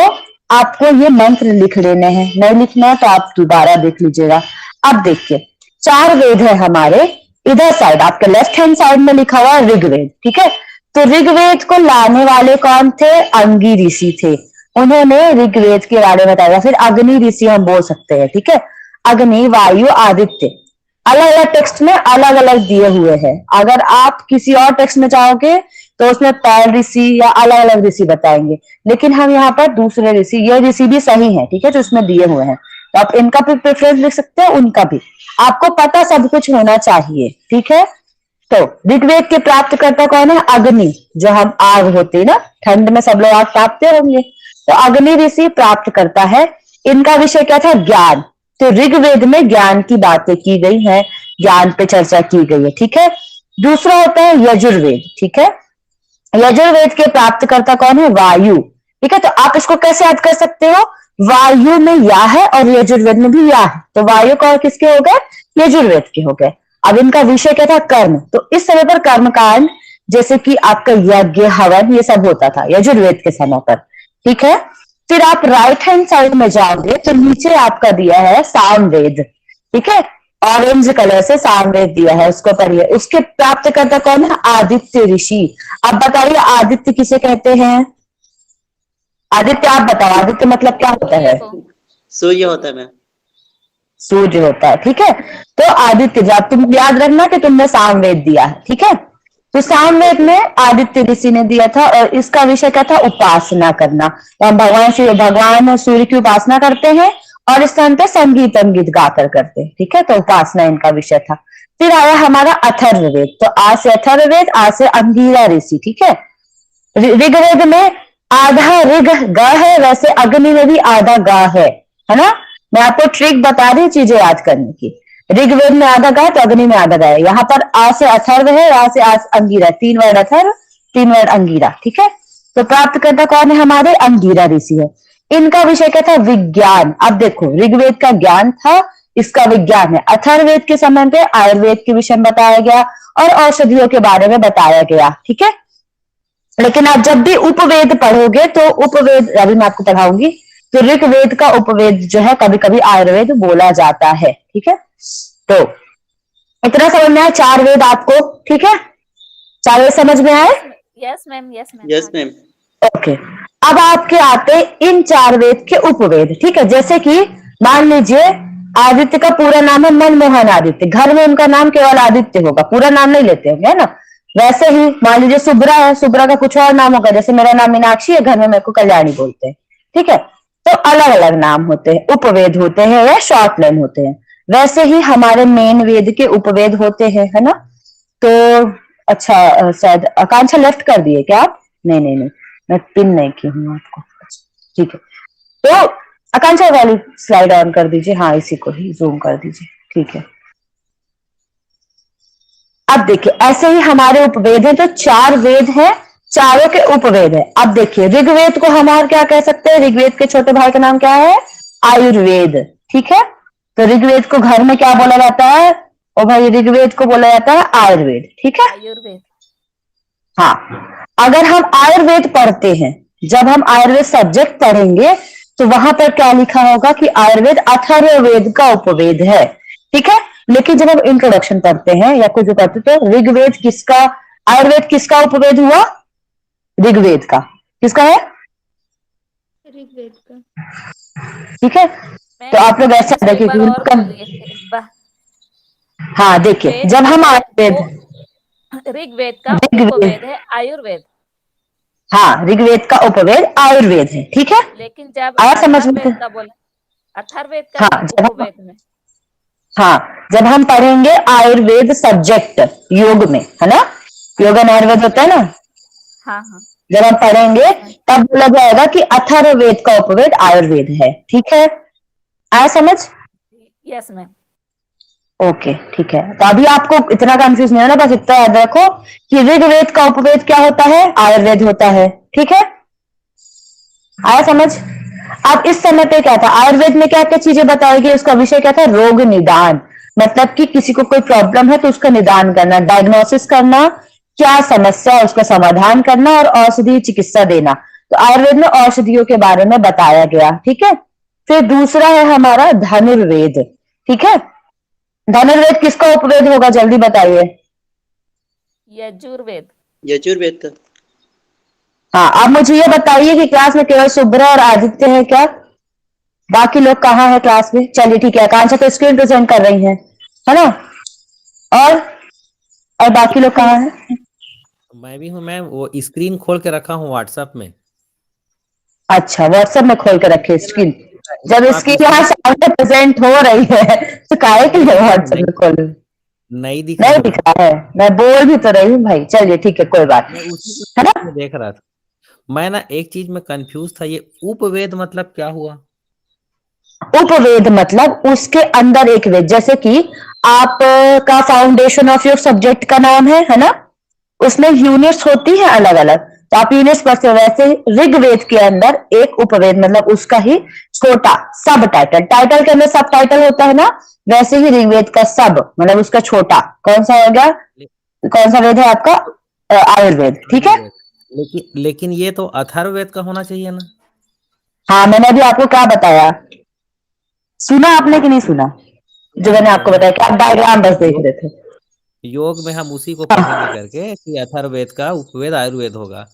आपको ये मंत्र लिख लेने हैं, नहीं लिखना है तो आप दोबारा देख लीजिएगा। अब देखिए 4 वेद है हमारे, इधर साइड आपके लेफ्ट हैंड साइड में लिखा हुआ है ऋग्वेद, ठीक है। तो ऋग्वेद को लाने वाले कौन थे? अंगी ऋषि थे, उन्होंने ऋग्वेद के बारे में बताया। फिर अग्नि ऋषि हम बोल सकते हैं, ठीक है। अग्नि, वायु, आदित्य, अलग अलग टेक्स्ट में अलग अलग दिए हुए हैं। अगर आप किसी और टेक्स्ट में चाहोगे तो उसमें पैर ऋषि या अलग अलग ऋषि बताएंगे, लेकिन हम यहाँ पर दूसरे ऋषि, ये ऋषि भी सही है, ठीक है, जो इसमें दिए हुए हैं। तो आप इनका भी प्रेफरेंस लिख सकते हैं, उनका भी। आपको पता सब कुछ होना चाहिए, ठीक है। तो ऋग्वेद के प्राप्तकर्ता कौन है? अग्नि, जो हम आग होती है ना, ठंड में सब लोग आग तापते होंगे, तो अग्नि ऋषि प्राप्त करता है। इनका विषय क्या था? ज्ञान। तो ऋग्वेद में ज्ञान की बातें की गई हैं, ज्ञान पे चर्चा की गई है, ठीक है। दूसरा होता है यजुर्वेद, ठीक है। यजुर्वेद के प्राप्तकर्ता कौन है? वायु, ठीक है। तो आप इसको कैसे याद कर सकते हो? वायु में या है और यजुर्वेद में भी या है, तो वायु का किसके हो गए? यजुर्वेद के हो गए। अब इनका विषय क्या था? कर्म। तो इस समय पर कर्मकांड, जैसे कि आपका यज्ञ, हवन, ये सब होता था यजुर्वेद के समय पर, ठीक है। फिर आप राइट हैंड साइड में जाओगे तो नीचे आपका दिया है सामवेद, ठीक है। ऑरेंज कलर से सामवेद दिया है, उसको पढ़िए। उसके प्राप्तकर्ता कौन है? आदित्य ऋषि। अब बताइए आदित्य किसे कहते हैं? आदित्य आप बताओ, आदित्य मतलब क्या होता है? सूर्य होता है मैम। सूर्य होता है, ठीक है। तो आदित्य, जब तुम याद रखना कि तुमने सामवेद दिया है, ठीक है। तो सामवेद में आदित्य ऋषि ने दिया था और इसका विषय क्या था? उपासना करना। तो हम भगवान सूर्य की उपासना करते हैं और इस टाइम पे संगीत गाकर करते हैं, ठीक है। तो उपासना इनका विषय था। फिर आया हमारा अथर्ववेद। तो आ से अथर्ववेद, आ से अंगीरा ऋषि, ठीक है। ऋग्वेद में आधा ऋग ग है, वैसे अग्नि में भी आधा ग है ना। मैं आपको ट्रिक बता रही चीजें याद करने की। ऋग्वेद में आधा गाय तो अग्नि में आधा गाय। यहाँ पर आ से अथर्व है, यहाँ से आ से अंगीरा, 3 वर्ड अथर्व 3 वर्ड अंगीरा, ठीक है। तो प्राप्तकर्ता कौन है हमारे? अंगीरा ऋषि है। इनका विषय क्या था? विज्ञान। अब देखो ऋग्वेद का ज्ञान था, इसका विज्ञान है। अथर्ववेद के समय पे आयुर्वेद के विषय में बताया गया और औषधियों के बारे में बताया गया, ठीक है। लेकिन आप जब भी उपवेद पढ़ोगे तो उपवेद, अभी मैं आपको पढ़ाऊंगी, तो ऋग्वेद का उपवेद जो है कभी कभी आयुर्वेद बोला जाता है, ठीक है। तो इतना समझ में आया 4 वेद आपको, ठीक है? 4 वेद समझ में आए? Yes ma'am, yes ma'am. Yes ma'am. Okay, अब आपके आते इन 4 वेद के उपवेद, ठीक है। जैसे कि मान लीजिए आदित्य का पूरा नाम है मनमोहन आदित्य, घर में उनका नाम केवल आदित्य होगा, पूरा नाम नहीं लेते होंगे, है ना। वैसे ही मान लीजिए सुब्रा है, सुब्रा का कुछ और नाम होगा, जैसे मेरा नाम मीनाक्षी है, घर में मेरे को कल्याणी बोलते हैं, ठीक है। तो अलग अलग नाम होते हैं, उपवेद होते हैं या शॉर्ट नेम होते हैं। वैसे ही हमारे मेन वेद के उपवेद होते हैं, है ना। तो अच्छा, शायद आकांक्षा लेफ्ट कर दिए क्या आप? नहीं नहीं नहीं, मैं पिन नहीं की हूँ आपको, ठीक है। तो आकांक्षा वाली स्लाइड ऑन कर दीजिए, हाँ इसी को ही जूम कर दीजिए, ठीक है। अब देखिए ऐसे ही हमारे उपवेद हैं, तो 4 वेद हैं, चारों के उपवेद है। अब देखिए ऋग्वेद को हम और क्या कह सकते हैं? ऋग्वेद के छोटे भाई का नाम क्या है? आयुर्वेद, ठीक है। तो ऋग्वेद को घर में क्या बोला जाता है? ओ भाई ऋग्वेद को बोला जाता है आयुर्वेद, ठीक है। आयुर्वेद। हाँ, अगर हम आयुर्वेद पढ़ते हैं, जब हम आयुर्वेद सब्जेक्ट पढ़ेंगे तो वहां पर क्या लिखा होगा कि आयुर्वेद अथर्ववेद का उपवेद है, ठीक है। लेकिन जब हम इंट्रोडक्शन पढ़ते हैं या कुछ भी पढ़ते तो ऋग्वेद किसका, आयुर्वेद किसका उपवेद हुआ? ऋग्वेद का। किसका है? ऋग्वेद का। ठीक है। तो आप लोग ऐसा देखिए, और बोलिए एक बार। हाँ देखिए जब हम आयुर्वेद, ऋग्वेद का ऋग्वेद, उपवेद है आयुर्वेद। हाँ ऋग्वेद का उपवेद आयुर्वेद है, ठीक है। लेकिन जब आया समझ में? अथर्ववेद का बोले, अथर्ववेद का हाँ, ही उपवेद में। हाँ जब हम पढ़ेंगे आयुर्वेद सब्जेक्ट योग में, है ना, योग एंड आयुर्वेद होता है ना, हाँ हाँ। जब हम पढ़ेंगे तब बोला जाएगा कि अथर्ववेद का उपवेद आयुर्वेद है, ठीक है। आया समझ? Yes ma'am. ओके ठीक है। तो अभी आपको इतना कंफ्यूज नहीं होना, बस इतना याद रखो कि ऋग्वेद का उपवेद क्या होता है? आयुर्वेद होता है, ठीक है। आया समझ? अब इस समय पे क्या था, आयुर्वेद में क्या क्या चीजें बताई गई, उसका विषय क्या था? रोग निदान। मतलब कि किसी को कोई प्रॉब्लम है तो उसका निदान करना, डायग्नोसिस करना, क्या समस्या है उसका समाधान करना और औषधि चिकित्सा देना। तो आयुर्वेद में औषधियों के बारे में बताया गया, ठीक है। फिर दूसरा है हमारा धनुर्वेद, ठीक है। धनुर्वेद किसका उपवेद होगा? जल्दी बताइए। यजुर्वेद। यजुर्वेद का। हाँ, अब मुझे ये बताइए कि क्लास में केवल शुभ्रा और आदित्य है क्या? बाकी लोग कहाँ है क्लास में? चलिए ठीक है, आकांक्षा तो स्क्रीन प्रेजेंट कर रही है ना। और बाकी लोग कहाँ हैं? मैं भी हूँ मैम, वो स्क्रीन खोल के रखा हूँ व्हाट्सएप में। अच्छा, व्हाट्सएप में खोल के रखे स्क्रीन। जब आप इसकी यहाँ सामने प्रेजेंट हो रही है तो काहे के लिए व्हाट्सएप में खोलूं? नहीं दिख नहीं रहा दिख रहा है, मैं बोल भी तो रही हूँ भाई। चलिए ठीक है, कोई बात मैं नहीं, उसी है ना। में देख रहा था। मैं ना एक चीज में कंफ्यूज था, ये उपवेद मतलब क्या हुआ? उपवेद मतलब उसके अंदर एक वेद, जैसे कि आप का फाउंडेशन ऑफ योर सब्जेक्ट का नाम है ना, उसमें यूनिट्स होती है अलग अलग, तो आप यूनिट्स पढ़ते हो। वैसे ऋग्वेद के अंदर एक उपवेद मतलब उसका ही छोटा सब टाइटल, टाइटल के अंदर सब टाइटल होता है ना, वैसे ही ऋग्वेद का सब मतलब उसका छोटा कौन सा हो गया? कौन सा वेद है आपका? आयुर्वेद, ठीक है। लेकिन ये तो अथर्ववेद का होना चाहिए ना। हाँ, मैंने अभी आपको क्या बताया, सुना आपने कि नहीं सुना? जो मैंने आपको बताया कि आप डायग्राम बस देख रहे थे। योग में हम उसी को हाँ, पढ़ेंगे करके कि अथर्ववेद का उपवेद आयुर्वेद होगा।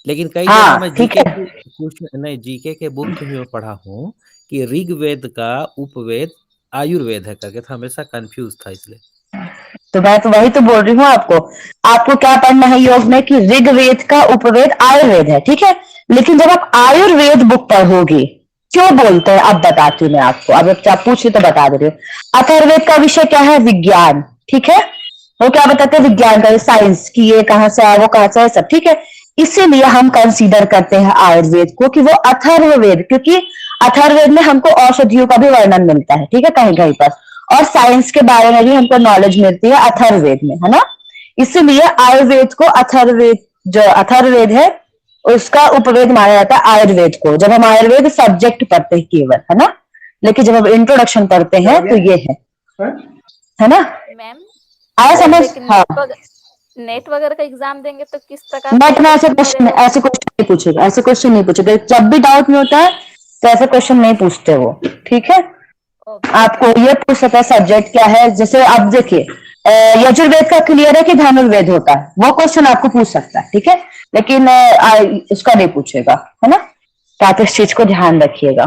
लेकिन कई जगह हाँ मैं ठीक जीके है। की कुछ नहीं, जीके के बुक में भी मैं पढ़ा हूँ कि ऋग्वेद का उपवेद आयुर्वेद है करके, तो हमेशा कंफ्यूज था इसलिए। तो मैं तो वही तो बोल रही हूँ आपको। आपको क्या पढ़ना है योग में कि ऋग्वेद का उपवेद आयुर्वेद है, ठीक है। लेकिन जब आप आयुर्वेद बुक पढ़ोगे, क्यों बोलते हैं अब बताती हूँ मैं आपको। अब आप पूछिए तो बता दे रही हूँ। अथर्ववेद का विषय क्या है? विज्ञान, ठीक है। वो क्या बताते हैं? विज्ञान का, साइंस की, ये कहाँ से आया वो कहाँ से है सब, ठीक है। इसीलिए हम कंसीडर करते हैं आयुर्वेद को कि वो अथर्ववेद, क्योंकि अथर्ववेद में हमको औषधियों का भी वर्णन मिलता है, ठीक है, कहीं कहीं पर। और साइंस के बारे में भी हमको नॉलेज मिलती है अथर्ववेद में, है ना। इसलिए आयुर्वेद को अथर्ववेद, जो अथर्ववेद है उसका उपवेद माना जाता है आयुर्वेद को, जब हम आयुर्वेद सब्जेक्ट पढ़ते हैं केवल, है ना। लेकिन जब हम इंट्रोडक्शन पढ़ते हैं तो ये है ना। मैम आया समझ? हाँ, नेट वगैरह का एग्जाम देंगे तो किस प्रकार नेट में ऐसे क्वेश्चन नहीं पूछेगा, ऐसे क्वेश्चन नहीं पूछेगा। जब भी डाउट नहीं होता है तो ऐसे क्वेश्चन नहीं पूछते वो, ठीक है। आपको ये पूछ सकता है सब्जेक्ट क्या है, जैसे आप देखिए यजुर्वेद का क्लियर है कि धनुर्वेद होता है, वो क्वेश्चन आपको पूछ सकता है, ठीक है। लेकिन उसका नहीं पूछेगा, है ना। तो आप इस चीज को ध्यान रखिएगा।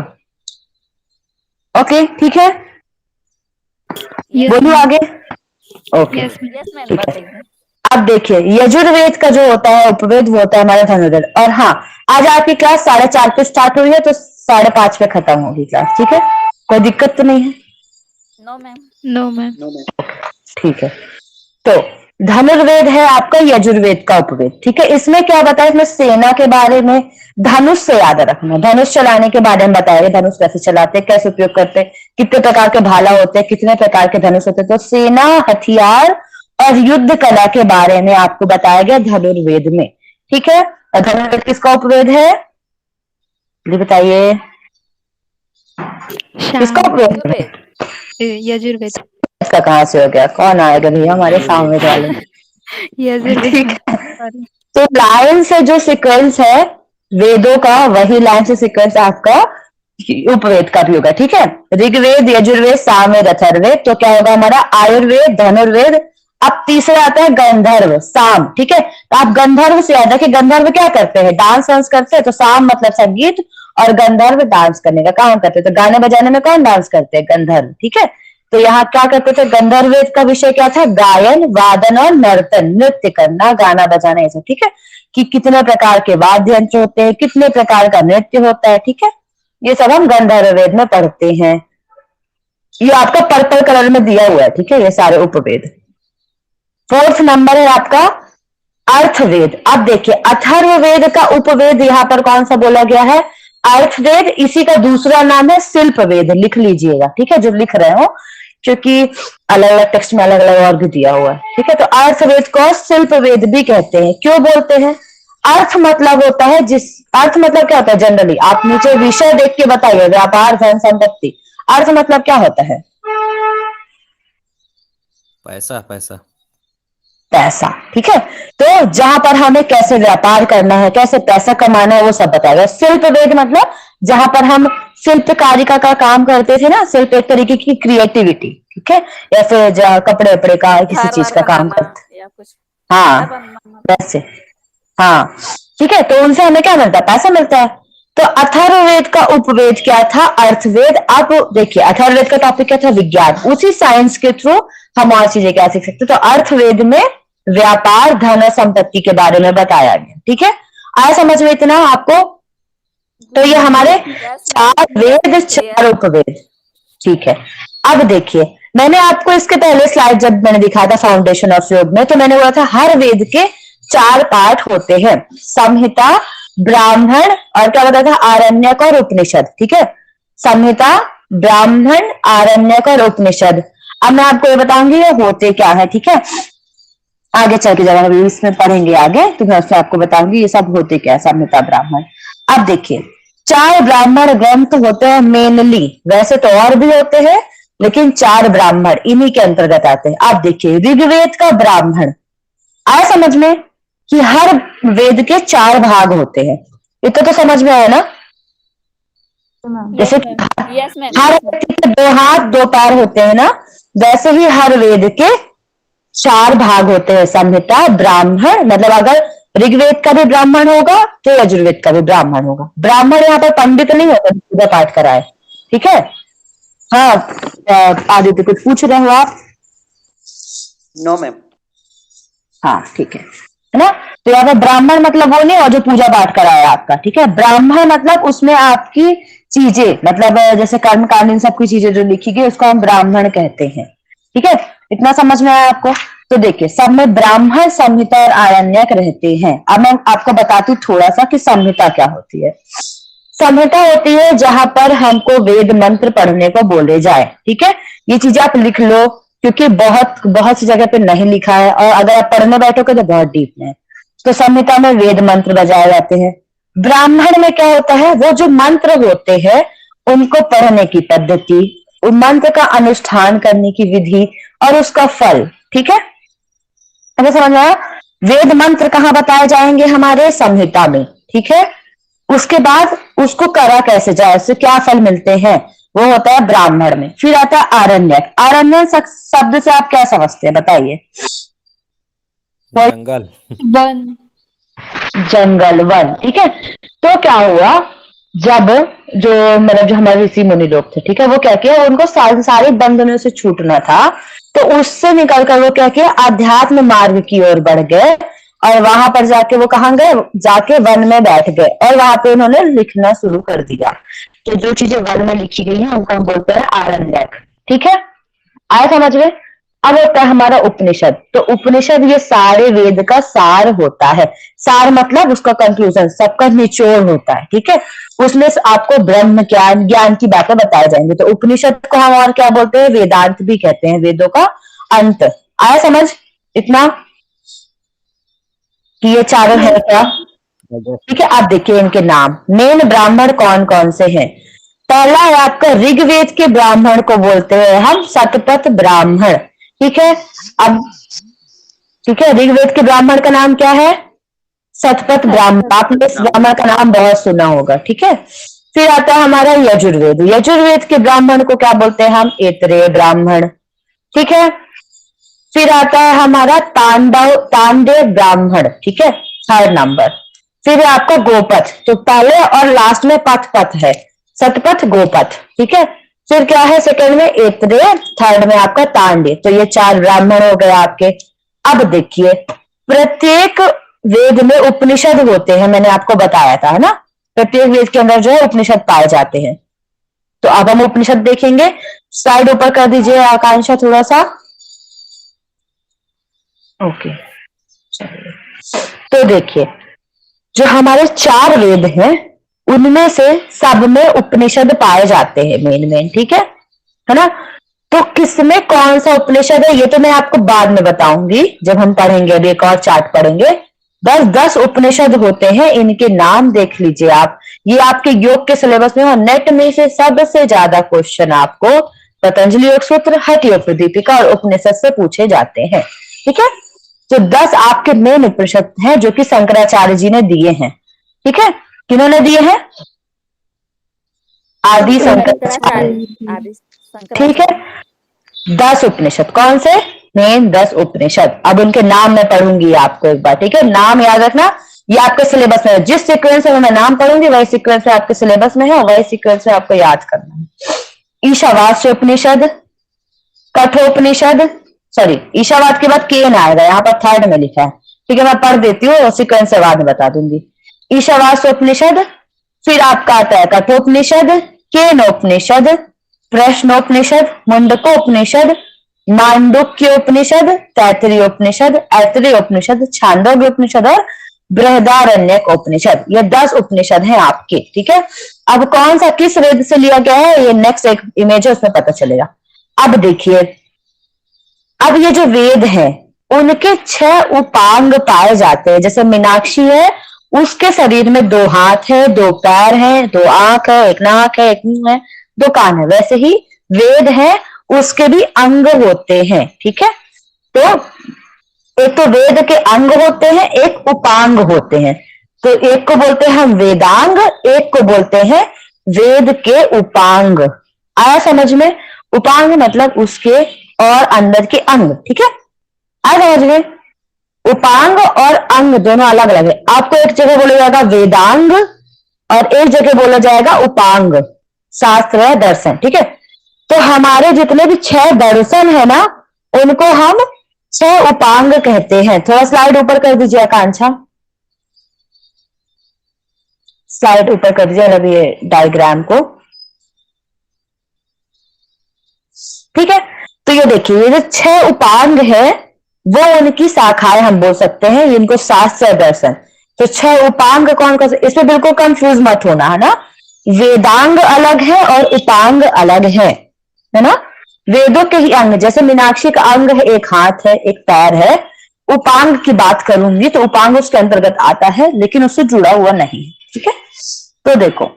ओके, ठीक है, बोलिए आगे। ओके, यस मैम ठीक है। बताइए। अब देखिए यजुर्वेद का जो होता है उपवेद, वो होता है हमारा धनुर्वेद। और हाँ, आज आपकी क्लास 4:30 पे स्टार्ट हुई है तो 5:30 पे खत्म होगी क्लास, ठीक है। कोई दिक्कत तो नहीं है? No ma'am. No ma'am. ठीक है। तो धनुर्वेद है आपका यजुर्वेद का उपवेद, ठीक है। इसमें क्या बताया, इसमें सेना के बारे में, धनुष से याद रखना, धनुष चलाने के बारे में बताया गया, धनुष कैसे चलाते हैं, कैसे उपयोग करते हैं, कितने प्रकार के भाला होते हैं, कितने प्रकार के धनुष होते हैं। तो सेना, हथियार और युद्ध कला के बारे में आपको बताया गया धनुर्वेद में, ठीक है। और धनुर्वेद किसका उपवेद है, ये बताइए, किसका उपवेद है? यजुर्वेद। इसका कहां से हो गया, कौन आएगा भैया हमारे सामने वाले? ठीक है। तो लाइन से जो सीक्वेंस है वेदों का, वही लाइन से सीक्वेंस आपका उपवेद का भी होगा, ठीक है। ऋग्वेद, यजुर्वेद, सामवेद, अथर्ववेद। तो क्या होगा हमारा आयुर्वेद, धनुर्वेद। अब तीसरा आता है गंधर्व, साम, ठीक है। तो आप गंधर्व से याद रखिए, गंधर्व क्या करते हैं, डांस वांस करते हैं। तो साम मतलब संगीत और गंधर्व डांस करने का काम करते हैं। तो गाने बजाने में कौन डांस करते हैं, गंधर्व, ठीक है। तो यहाँ क्या करते थे, गंधर्ववेद का विषय क्या था, गायन, वादन और नर्तन, नृत्य करना, गाना बजाना, ऐसा, ठीक है। कि कितने प्रकार के वाद्य यंत्र होते हैं, कितने प्रकार का नृत्य होता है, ठीक है। ये सब हम गंधर्ववेद में पढ़ते हैं। ये आपका पर्पल कलर में दिया हुआ है, ठीक है, ये सारे उपवेद। 4th नंबर है आपका अर्थवेद। अब देखिए अथर्ववेद का उपवेद यहाँ पर कौन सा बोला गया है, अर्थवेद। इसी का दूसरा नाम है शिल्पवेद, लिख लीजिएगा, ठीक है, जो लिख रहे हो, क्योंकि अलग अलग टेक्स्ट में अलग अलग और भी दिया हुआ है, ठीक है। तो अर्थवेद को शिल्पवेद भी कहते हैं। क्यों बोलते हैं, अर्थ मतलब होता है अर्थ मतलब क्या होता है, जनरली आप नीचे विषय देख के बताइए, व्यापार, धन, संपत्ति। अर्थ मतलब क्या होता है, पैसा। पैसा पैसा, ठीक है। तो जहां पर हमें कैसे व्यापार करना है, कैसे पैसा कमाना है, वो सब बताएगा। शिल्पवेद मतलब जहां पर हम शिल्पकारिता का काम करते थे ना, शिल्प एक तरीके की क्रिएटिविटी, ठीक है, या फिर जहाँ कपड़े वपड़े का, किसी चीज का काम करते, या कुछ हाँ वैसे, हाँ, ठीक है। तो उनसे हमें क्या मिलता है, पैसा मिलता है। तो अथर्ववेद का उपवेद क्या था, अर्थवेद। अब देखिए अथर्ववेद का टॉपिक क्या था, विज्ञान। उसी साइंस के थ्रू हम और चीजें क्या सीख सकते। तो अर्थवेद में व्यापार, धन और संपत्ति के बारे में बताया गया, ठीक है। आया समझ में इतना आपको? तो ये हमारे 4 वेद, 4 उपवेद, ठीक है। अब देखिए मैंने आपको इसके पहले स्लाइड जब मैंने दिखाया था फाउंडेशन ऑफ योग में, तो मैंने बोला था हर वेद के 4 पार्ट होते हैं, संहिता, ब्राह्मण और क्या बताया था, आरण्यक और उपनिषद, ठीक है। संहिता, ब्राह्मण, आरण्यक और उपनिषद। अब मैं आपको ये बताऊंगी ये होते क्या है, ठीक है। आगे चल के जब हम इसमें पढ़ेंगे आगे तो मैं उसमें आपको बताऊंगी ये सब होते क्या है, संहिता, ब्राह्मण। अब देखिए 4 ब्राह्मण ग्रंथ होते हैं मेनली, वैसे तो और भी होते हैं लेकिन 4 ब्राह्मण इन्हीं के अंतर्गत आते हैं। अब देखिए ऋग्वेद का ब्राह्मण, आया समझ में कि हर वेद के 4 भाग होते हैं, इतना तो समझ में आया ना। जैसे हर व्यक्ति के 2 हाथ 2 पैर होते हैं ना, वैसे ही हर वेद के 4 भाग होते हैं, संहिता, ब्राह्मण। मतलब अगर ऋग्वेद का भी ब्राह्मण होगा तो यजुर्वेद का भी ब्राह्मण होगा। ब्राह्मण यहाँ पर पंडित नहीं होता पूजा पाठ कराए, ठीक है। हाँ आदित्य कुछ पूछ रहे हो आप? No ma'am. हाँ ठीक है ना। तो यहाँ पर ब्राह्मण मतलब वो नहीं और जो पूजा पाठ कराए आपका, ठीक है। ब्राह्मण मतलब उसमें आपकी चीजें, मतलब जैसे कर्मकालीन सबकी चीजें जो लिखी गई उसको हम ब्राह्मण कहते हैं, ठीक है। इतना समझ में आया आपको? तो देखिए सब में ब्राह्मण, संहिता और आरण्यक रहते हैं। अब मैं आपको बताती हूँ थोड़ा सा कि संहिता क्या होती है। संहिता होती है जहां पर हमको वेद मंत्र पढ़ने को बोले जाए, ठीक है। ये चीजें आप लिख लो, क्योंकि बहुत बहुत सी जगह पे नहीं लिखा है, और अगर आप पढ़ने बैठोगे तो बहुत डीप में है। तो संहिता में वेद मंत्र बजाए जाते हैं। ब्राह्मण में क्या होता है, वो जो मंत्र होते हैं उनको पढ़ने की पद्धति, उन मंत्र का अनुष्ठान करने की विधि और उसका फल, ठीक है। हमें समझ आया। वेद मंत्र कहाँ बताए जाएंगे, हमारे संहिता में, ठीक है। उसके बाद उसको करा कैसे जाए, उससे क्या फल मिलते हैं, वो होता है ब्राह्मण में। फिर आता है आरण्यक। आरण्यक शब्द से आप क्या समझते हैं, बताइए। जंगल। वन। जंगल, वन, ठीक है। तो क्या हुआ, जब जो मतलब जो हमारे ऋषि मुनि लोग थे, ठीक है, वो क्या किया, उनको सारे बंधनों से छूटना था, तो उससे निकलकर वो क्या किया, आध्यात्म मार्ग की ओर बढ़ गए, और वहां पर जाके वो कहाँ गए, जाके वन में बैठ गए, और वहां पे उन्होंने लिखना शुरू कर दिया। तो जो चीजें वन में लिखी गई हैं उनको हम बोलते हैं आरण्यक, ठीक है। आया समझ में। अब होता है हमारा उपनिषद। तो उपनिषद ये सारे वेद का सार होता है। सार मतलब उसका कंक्लूजन, सबका निचोड़ होता है, ठीक है। उसमें से आपको ब्रह्म ज्ञान, ज्ञान की बातें बताई जाएंगी। तो उपनिषद को हम और क्या बोलते हैं, वेदांत भी कहते हैं, वेदों का अंत। आया समझ इतना कि ये चारों है क्या, ठीक है। आप देखिए इनके नाम, मेन ब्राह्मण कौन कौन से हैं। पहला है आपका ऋग्वेद के ब्राह्मण को बोलते हैं हम शतपथ ब्राह्मण, ठीक है। अब ठीक है, ऋग्वेद के ब्राह्मण का नाम क्या है, शतपथ ब्राह्मण। आपने इस ब्राह्मण का नाम बहुत सुना होगा, ठीक है। फिर आता है हमारा यजुर्वेद। यजुर्वेद के ब्राह्मण को क्या बोलते हैं हम, ऐतरेय ब्राह्मण, ठीक है। फिर आता है हमारा तांडेय ब्राह्मण, ठीक है, 3rd नंबर। फिर आपका गोपथ, तो पहले और लास्ट में पथ है, शतपथ गोपथ, ठीक है। फिर क्या है, सेकंड में ऐतरेय, 3rd में आपका तांडेय। तो ये 4 ब्राह्मण हो गए आपके। अब देखिए, प्रत्येक वेद में उपनिषद होते हैं, मैंने आपको बताया था, है ना। प्रत्येक वेद के अंदर जो है उपनिषद पाए जाते हैं। तो अब हम उपनिषद देखेंगे। स्लाइड ऊपर कर दीजिए आकांक्षा थोड़ा सा। ओके, तो देखिए, जो हमारे 4 वेद हैं उनमें से सब में उपनिषद पाए जाते हैं, मेन, ठीक है ना। तो किसमें कौन सा उपनिषद है ये तो मैं आपको बाद में बताऊंगी, जब हम पढ़ेंगे, अभी एक और चार्ट पढ़ेंगे। 10 उपनिषद होते हैं, इनके नाम देख लीजिए आप। ये आपके योग के सिलेबस में, और नेट में से सबसे ज्यादा क्वेश्चन आपको पतंजलि योग सूत्र, हठ योग प्रदीपिका और उपनिषद से पूछे जाते हैं, ठीक है। तो 10 आपके मेन उपनिषद हैं जो कि शंकराचार्य जी ने दिए हैं, ठीक है। किन्होंने दिए हैं, आदि शंकराचार्य, ठीक है। 10 उपनिषद कौन से, मेन 10 उपनिषद। अब उनके नाम मैं पढ़ूंगी आपको एक बार, ठीक है। नाम याद रखना, ये आपके सिलेबस में है। जिस सीक्वेंस में मैं नाम पढ़ूंगी वही सीक्वेंस में आपके सिलेबस में है, और वही सीक्वेंस में आपको याद करना है। ईशावास्य उपनिषद, कठोपनिषद, सॉरी ईशावाद के बाद केन आएगा, यहाँ पर 3rd में लिखा है, ठीक है। मैं पढ़ देती हूँ और सीक्वेंस से बाद में बता दूंगी। ईशावास्य उपनिषद, फिर आपका आता है कठोपनिषद, केनोपनिषद, प्रश्नोपनिषद, मुंडकोपनिषद, मांडुक्योपनिषद, तैत्तरीयोपनिषद, ऐतरेयोपनिषद, छांदोग्योपनिषद और बृहदारण्यक उपनिषद। ये 10 उपनिषद हैं आपके, ठीक है। अब कौन सा किस वेद से लिया गया है, ये नेक्स्ट एक इमेज है उसमें पता चलेगा। अब देखिए, अब ये जो वेद है उनके 6 उपांग पाए जाते हैं। जैसे मीनाक्षी है, उसके शरीर में 2 हाथ है, 2 पैर है, 2 आंख है, 1 नाक है, 1 मुंह है, 2 कान है। वैसे ही वेद है, उसके भी अंग होते हैं, ठीक है। तो एक तो वेद के अंग होते हैं, एक उपांग होते हैं। तो एक को बोलते हैं हम वेदांग, एक को बोलते हैं वेद के उपांग। आया समझ में। उपांग मतलब उसके और अंदर के अंग, ठीक है। आया समझ में। उपांग और अंग दोनों अलग अलग है। आपको एक जगह बोला जाएगा वेदांग और एक जगह बोला जाएगा उपांग, शास्त्र या दर्शन, ठीक है। तो हमारे जितने भी 6 दर्शन है ना, उनको हम 6 उपांग कहते हैं। थोड़ा स्लाइड ऊपर कर दीजिए आकांक्षा, स्लाइड ऊपर कर दीजिए, मतलब ये डायग्राम को, ठीक है। तो ये देखिए, ये जो 6 उपांग है वो उनकी शाखाएं हम बोल सकते हैं, इनको शास्त्र दर्शन। तो 6 उपांग कौन कौन से, इसमें बिल्कुल कंफ्यूज मत होना, है ना। वेदांग अलग है और उपांग अलग है ना। वेदों के ही अंग, जैसे मीनाक्षी का अंग है, एक हाथ है, एक पैर है। उपांग की बात करूंगी तो उपांग उसके अंतर्गत आता है, लेकिन उससे जुड़ा हुआ नहीं। ठीक है, तो देखो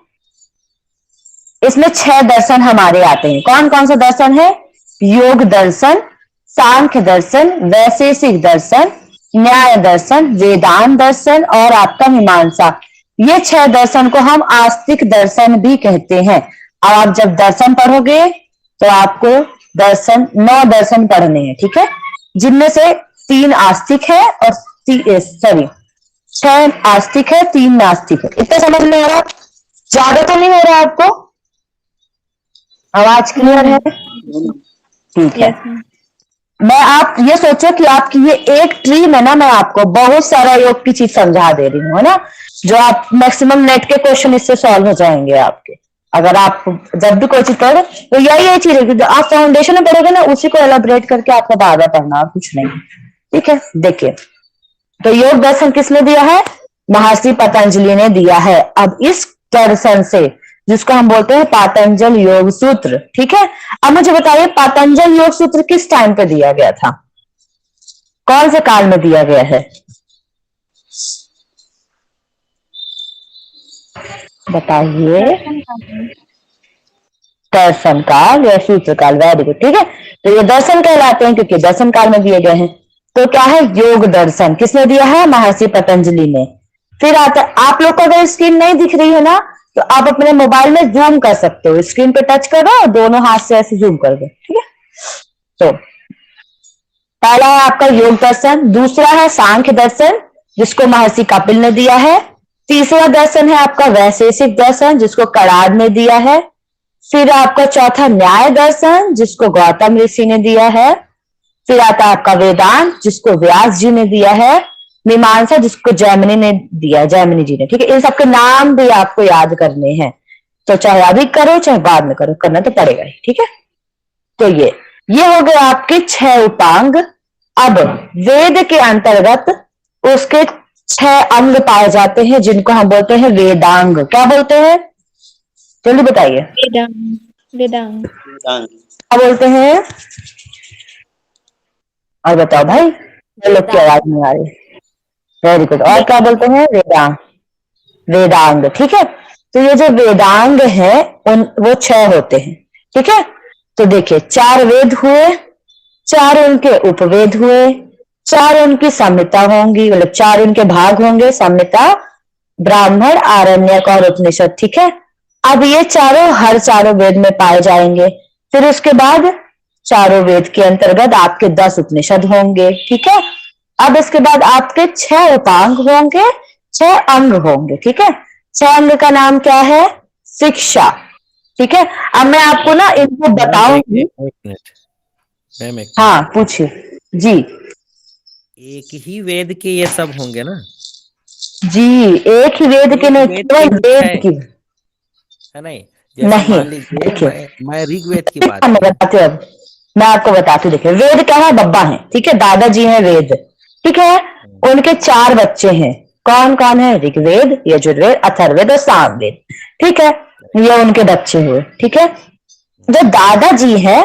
इसमें 6 दर्शन हमारे आते हैं। कौन कौन सा दर्शन है? योग दर्शन, सांख्य दर्शन, वैशेषिक दर्शन, न्याय दर्शन, वेदांत दर्शन और आपका मीमांसा। ये 6 दर्शन को हम आस्तिक दर्शन भी कहते हैं। अब आप जब दर्शन पढ़ोगे तो आपको 9 दर्शन पढ़ने हैं। ठीक है, जिनमें से 3 आस्तिक है और 6 आस्तिक है, 3 नास्तिक है। इतना समझ में आ रहा? ज्यादा तो नहीं हो रहा आपको? आवाज क्लियर है? ठीक है। मैं आप ये सोचो कि आपकी ये एक ट्री में ना मैं आपको बहुत सारा योग की चीज समझा दे रही हूँ, है ना, जो आप मैक्सिमम नेट के क्वेश्चन इससे सॉल्व हो जाएंगे आपके। अगर आप जब भी कोई चीज पढ़ो तो यही चीज है कि आप फाउंडेशन में पढ़ोगे ना, उसी को एलाबोरेट करके आपको बार बार पढ़ना और कुछ नहीं। ठीक है, देखिए तो योग दर्शन किसने दिया है? महर्षि पतंजलि ने दिया है। अब इस दर्शन से, जिसको हम बोलते हैं पातंजल योग सूत्र, ठीक है, अब मुझे बताइए पातंजल योग सूत्र किस टाइम पे दिया गया था? कौन से काल में दिया गया है? बताइए। दर्शन काल या सूत्र काल, वेरी गुड। ठीक है, तो ये दर्शन कहलाते हैं क्योंकि दर्शन काल में दिए गए हैं। तो क्या है? योग दर्शन किसने दिया है? महर्षि पतंजलि ने। फिर आता, आप लोग को अगर स्क्रीन नहीं दिख रही है ना, तो आप अपने मोबाइल में जूम कर सकते हो। स्क्रीन पे टच करो और दोनों हाथ से ऐसे जूम कर दो। ठीक है, तो पहला है आपका योग दर्शन, दूसरा है सांख्य दर्शन जिसको महर्षि कपिल ने दिया है, तीसरा दर्शन है आपका वैशेषिक दर्शन जिसको कणाद ने दिया है, फिर आपका चौथा न्याय दर्शन जिसको गौतम ऋषि ने दिया है, फिर आता है आपका वेदांत जिसको व्यास जी ने दिया है, मीमांसा जिसको जैमिनी ने दिया, जैमिनी जी ने। ठीक है, इन सबके नाम भी आपको याद करने हैं, तो चाहे अभी करो चाहे बाद में करो, करना तो पड़ेगा ही। ठीक है, तो ये हो गए आपके 6 उपांग। अब वेद के अंतर्गत उसके 6 अंग पाए जाते हैं जिनको हम बोलते हैं वेदांग। क्या बोलते हैं? जल्दी बताइए। वेदांग। वेदांग। क्या बोलते हैं? और बताओ भाई, लोग की आवाज नहीं आ रही। Very good. और क्या बोलते हैं? वेदांग। वेदांग। ठीक है, तो ये जो वेदांग है वो 6 होते हैं। ठीक है, तो देखिए 4 वेद हुए, 4 उनके उपवेद हुए, 4 उनकी संहिता होंगी, मतलब 4 उनके भाग होंगे, संहिता, ब्राह्मण, आरण्यक और उपनिषद। ठीक है, अब ये हर चारों वेद में पाए जाएंगे। फिर उसके बाद चारों वेद के अंतर्गत आपके 10 उपनिषद होंगे। ठीक है, अब इसके बाद आपके 6 उपांग होंगे, 6 अंग होंगे। ठीक है, 6 अंग का नाम क्या है? शिक्षा। ठीक है, अब मैं आपको ना इनको बताऊंगी। हाँ पूछिए जी। एक ही वेद के ये सब होंगे ना? जी, एक ही वेद के नहीं, केवल वेद की है नहीं। जैसे नहीं। मान लीजिए मैं ऋग्वेद की बात मैं बताती हूँ, मैं आपको बताती हूँ। देखिए वेद क्या है? बब्बा है। ठीक है, दादाजी हैं वेद। ठीक है, उनके 4 बच्चे हैं। कौन कौन है? ऋग्वेद, यजुर्वेद, अथर्ववेद और सामवेद। ठीक है, ये उनके बच्चे हुए। ठीक है, जो दादाजी हैं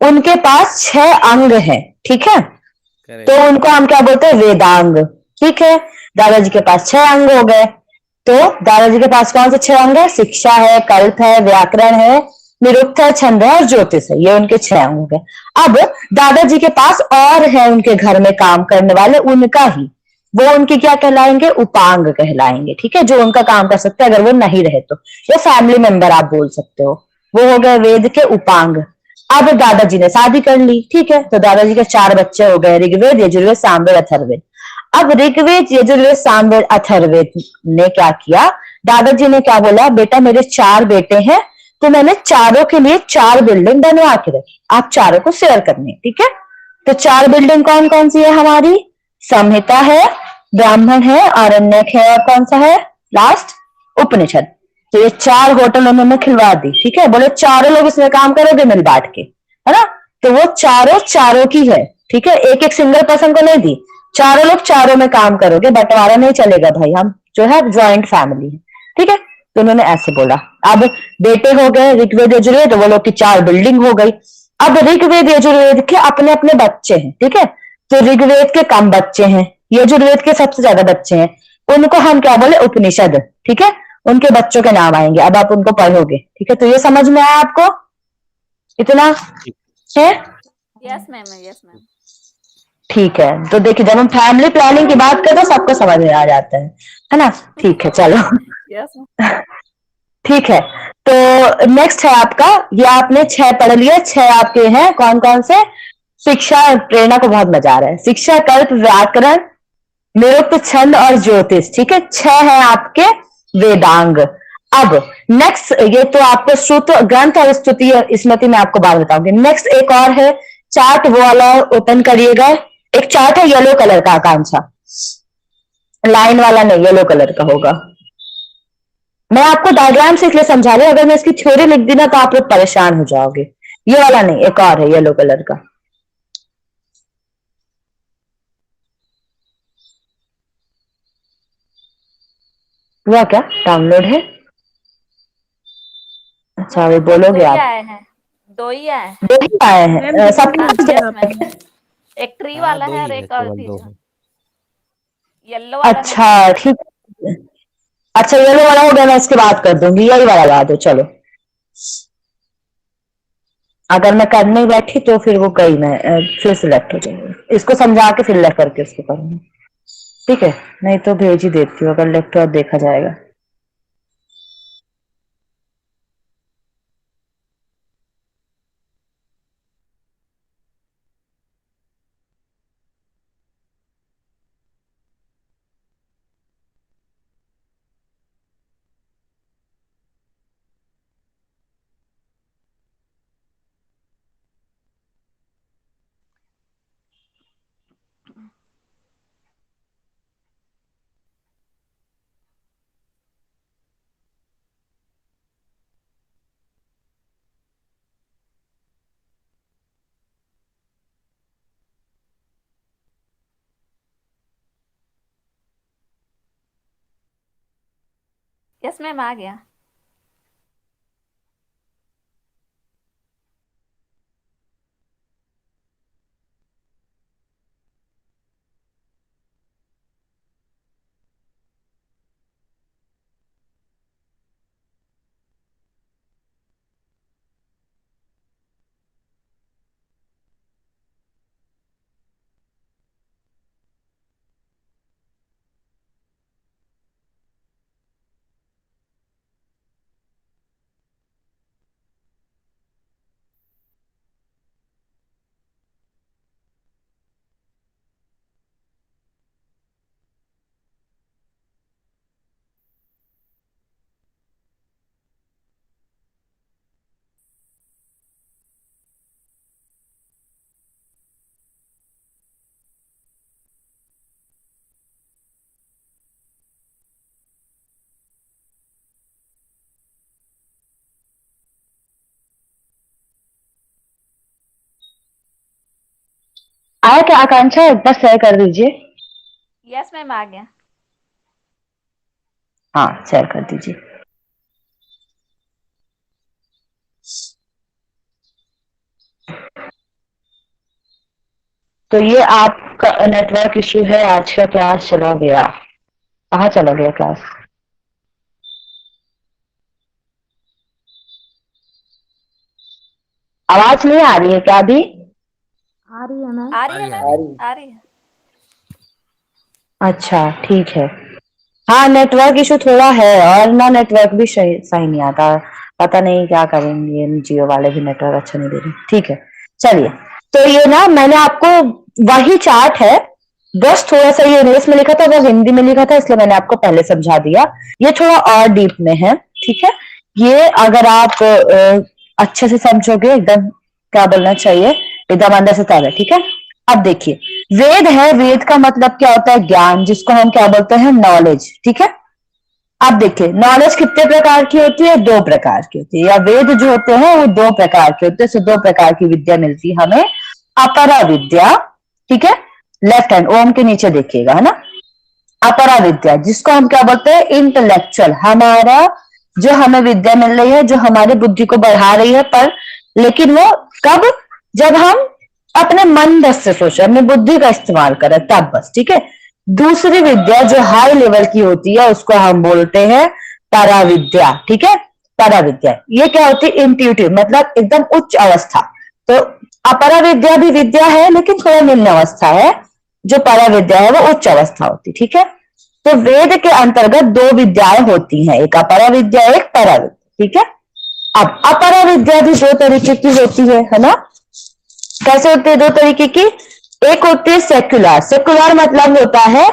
उनके पास 6 अंग हैं। ठीक है, तो उनको हम क्या बोलते हैं? वेदांग। ठीक है, दादाजी के पास 6 अंग हो गए। तो दादाजी के पास कौन से 6 अंग है? शिक्षा है, कल्प है, व्याकरण है, निरुक्त है, छंद है और ज्योतिष है। ये उनके 6 अंग हो गए। अब दादाजी के पास और है उनके घर में काम करने वाले, उनका ही, वो उनके क्या कहलाएंगे? उपांग कहलाएंगे। ठीक है, जो उनका काम कर सकते हैं अगर वो नहीं रहे तो, या फैमिली मेंबर आप बोल सकते हो, वो हो गए वेद के उपांग। अब दादाजी ने शादी कर ली। ठीक है, तो दादाजी के 4 बच्चे हो गए, ऋग्वेद, यजुर्वेद, सामवेद, अथर्ववेद। अब ऋग्वेद, यजुर्वेद, सामवेद, अथर्ववेद ने क्या किया? दादाजी ने क्या बोला? बेटा मेरे 4 बेटे हैं, तो मैंने चारों के लिए 4 बिल्डिंग बनवा के रखी, आप चारों को शेयर करनी है। ठीक है, तो 4 बिल्डिंग कौन कौन सी है हमारी? संहिता है, ब्राह्मण है, आरण्यक है और कौन सा है लास्ट? उपनिषद। तो ये 4 होटल उन्होंने खिलवा दी। ठीक है, बोले चारों लोग इसमें काम करोगे मिल बांट के, है ना। तो वो चारों की है। ठीक है, एक एक सिंगल पर्सन को नहीं दी, चारों लोग चारों में काम करोगे, बंटवारा नहीं चलेगा भाई, हम जो है ज्वाइंट फैमिली है। ठीक है, तो उन्होंने ऐसे बोला। अब बेटे हो गए ऋग्वेद यजुर्वेद, वो लोग की 4 बिल्डिंग हो गई। अब ऋग्वेद यजुर्वेद के अपने अपने बच्चे हैं, ठीक है। तो ऋग्वेद के कम बच्चे हैं, यजुर्वेद के सबसे ज्यादा बच्चे हैं, उनको हम क्या बोले, उपनिषद, ठीक है। उनके बच्चों के नाम आएंगे, अब आप उनको पढ़ोगे, ठीक है। तो ये समझ में आया आपको इतना है? Yes ma'am, yes ma'am. ठीक है, तो देखिए जब हम फैमिली प्लानिंग की बात करते हैं तो सबको समझ में आ जाता है ना। ठीक है, चलो यस मैम। ठीक है। तो नेक्स्ट है आपका, ये आपने 6 पढ़ लिया। 6 आपके हैं कौन कौन से? शिक्षा, प्रेरणा को बहुत मजा आ रहा है। शिक्षा, कल्प, व्याकरण, निरुक्त, छंद और ज्योतिष, ठीक है। 6 है आपके वेदांग। अब नेक्स्ट, ये तो आपको श्रुत ग्रंथ और स्तुति स्मृति में आपको बात बताऊंगी। नेक्स्ट एक और है चार्ट, वो वाला ओपन करिएगा। एक चार्ट है येलो कलर का, आकांक्षा, लाइन वाला नहीं, येलो कलर का होगा। मैं आपको डायग्राम से इसलिए समझा रही हूं, अगर मैं इसकी थ्योरी लिख दी ना तो आप लोग परेशान हो जाओगे। ये वाला नहीं, एक और है येलो कलर का। हुआ क्या, डाउनलोड है? अच्छा, अभी बोलोगे आप? आए हैं, 2 ही आए हैं। 2 ही आए हैं सबके पास? यस मैम, एक ट्री हाँ, वाला 2 है ही और है, एक और केवल 2 पीछे है। येलो वाला नहीं अच्छा है। ठीक है। अच्छा येलो वाला हो गया, मैं इसकी बात कर दूंगी, यही वाला ला दो। चलो, अगर मैं करने बैठी तो फिर वो गई, मैं फिर सिलेक्ट हो जाऊंगी। इसको समझा के फिर लेफ्ट करके उसको करूंगी, ठीक है। नहीं तो भेज ही देती हूँ, अगर लेफ्ट और देखा जाएगा। यस मैम, आ गया। आया क्या आकांक्षा? एक बार शेयर कर दीजिए। यस मैम, आ गया। हाँ, शेयर कर दीजिए। तो ये आपका नेटवर्क इश्यू है। आज का क्लास चला गया, कहाँ चला गया क्लास? आवाज नहीं आ रही है क्या अभी? आ रही है मैम। आ रही है मैम, आ रही है। अच्छा ठीक है। हाँ, नेटवर्क इशू थोड़ा है, और ना नेटवर्क भी सही नहीं आता। पता नहीं क्या करेंगे, जियो वाले भी नेटवर्क अच्छा नहीं दे रहे। ठीक है, चलिए। तो ये ना मैंने आपको वही चार्ट है, बस थोड़ा सा ये इंग्लिश में लिखा था, वो हिंदी में लिखा था, इसलिए मैंने आपको पहले समझा दिया। ये थोड़ा और डीप में है, ठीक है। ये अगर आप अच्छे से समझोगे, एकदम क्या बोलना चाहिए, एकदम अंदर से तैर, ठीक है। अब देखिए, वेद है, वेद का मतलब क्या होता है? ज्ञान, जिसको हम क्या बोलते हैं? नॉलेज, ठीक है। अब देखिए, नॉलेज कितने प्रकार की होती है? 2 प्रकार की होती है, या वेद जो होते हैं वो 2 प्रकार के होते हैं। 2 प्रकार की विद्या मिलती है हमें। अपरा विद्या, ठीक है, लेफ्ट हैंड ओम के नीचे देखिएगा, है ना। अपरा विद्या, जिसको हम क्या बोलते हैं? इंटेलेक्चुअल, हमारा जो हमें विद्या मिल रही है, जो हमारी बुद्धि को बढ़ा रही है, पर लेकिन वो कब, जब हम अपने मन बस से सोचे, अपनी बुद्धि का इस्तेमाल करें, तब बस। ठीक है। दूसरी विद्या जो हाई लेवल की होती है उसको हम बोलते हैं पराविद्या। ठीक है। पराविद्या ये क्या होती है? इंट्यूटिव, मतलब एकदम उच्च अवस्था। तो अपरा विद्या भी विद्या है लेकिन थोड़ा निम्न अवस्था है, जो पराविद्या है वो उच्च अवस्था होती। ठीक है। तो वेद के अंतर्गत दो विद्याएं होती हैं, एक अपरा विद्या, एक परा विद्या। ठीक है। अब अपरा विद्या भी दो तरीके की होती है ना? कैसे होती है? दो तरीके की। एक होती है सेक्युलर। सेक्युलर मतलब होता है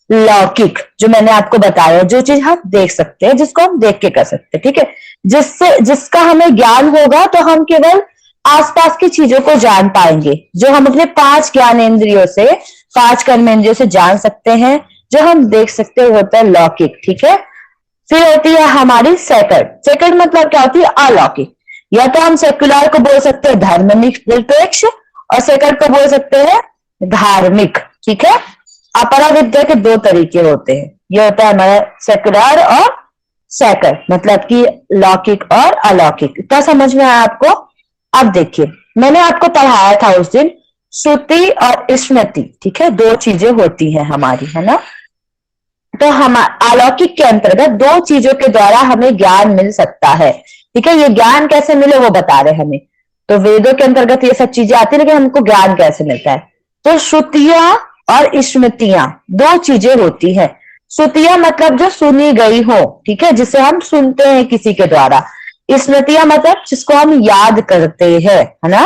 लौकिक, जो मैंने आपको बताया, जो चीज हम देख सकते हैं, जिसको हम देख के कर सकते हैं। ठीक है। जिसका हमें ज्ञान होगा तो हम केवल आसपास की चीजों को जान पाएंगे, जो हम अपने 5 ज्ञानेंद्रियों से, 5 कर्मेंद्रियों से जान सकते हैं, जो हम देख सकते हैं, होता है लौकिक। ठीक है। फिर होती है हमारी सेकंड। सेकंड मतलब क्या होती है? अलौकिक। या तो हम सेक्युलर को बोल सकते हैं धर्म निरपेक्ष, और सेकंड को बोल सकते हैं धार्मिक। ठीक है। अपरा विद्या के दो तरीके होते हैं, ये होता है हमारा सेक्युलर और सेकंड, मतलब कि लौकिक और अलौकिक। क्या समझ में आया आपको? अब देखिए, मैंने आपको पढ़ाया था उस दिन श्रुति और स्मृति। ठीक है। दो चीजें होती हैं हमारी, है ना? तो हम अलौकिक के अंतर्गत दो चीजों के द्वारा हमें ज्ञान मिल सकता है। ठीक है। ये ज्ञान कैसे मिले वो बता रहे हमें। तो वेदों के अंतर्गत ये सब चीजें आती है, लेकिन हमको ज्ञान कैसे मिलता है? तो श्रुतियां और स्मृतियां दो चीजें होती हैं। श्रुतियां मतलब जो सुनी गई हो, ठीक है, जिसे हम सुनते हैं किसी के द्वारा। स्मृतियां मतलब जिसको हम याद करते हैं, है ना?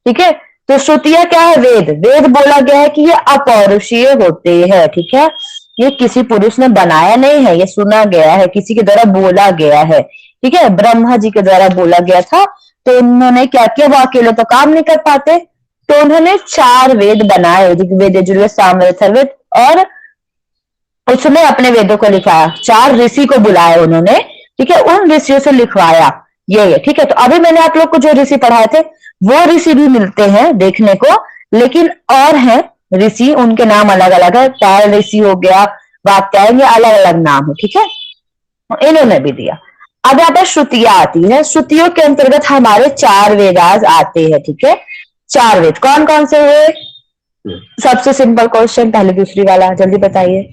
ठीक है। तो श्रुतियां क्या है? वेद। वेद बोला गया है कि ये अपौरुषीय होते हैं। ठीक है। ये किसी पुरुष ने बनाया नहीं है, ये सुना गया है, किसी के द्वारा बोला गया है। ठीक है। ब्रह्मा जी के द्वारा बोला गया था। तो उन्होंने क्या किया? वो अकेले तो काम नहीं कर पाते, तो उन्होंने 4 वेद बनाए, ऋग्वेद, यजुर्वेद, सामवेद, अथर्ववेद, और उसमें अपने वेदों को लिखवाया। 4 ऋषि को बुलाया उन्होंने। ठीक है। उन ऋषियों से लिखवाया ये। ठीक है। तो अभी मैंने आप लोग को जो ऋषि पढ़ाए थे वो ऋषि भी मिलते हैं देखने को, लेकिन और हैं ऋषि, उनके नाम अलग अलग है। पैल ऋषि हो गया, वात्यायन, अलग अलग नाम है। ठीक है। इन्होंने भी दिया। अब यहाँ पर श्रुतियां आती है। श्रुतियों के अंतर्गत हमारे 4 वेदास आते हैं। ठीक है। 4 वेद कौन कौन से हुए? सबसे सिंपल क्वेश्चन, पहले दूसरी वाला जल्दी बताइए।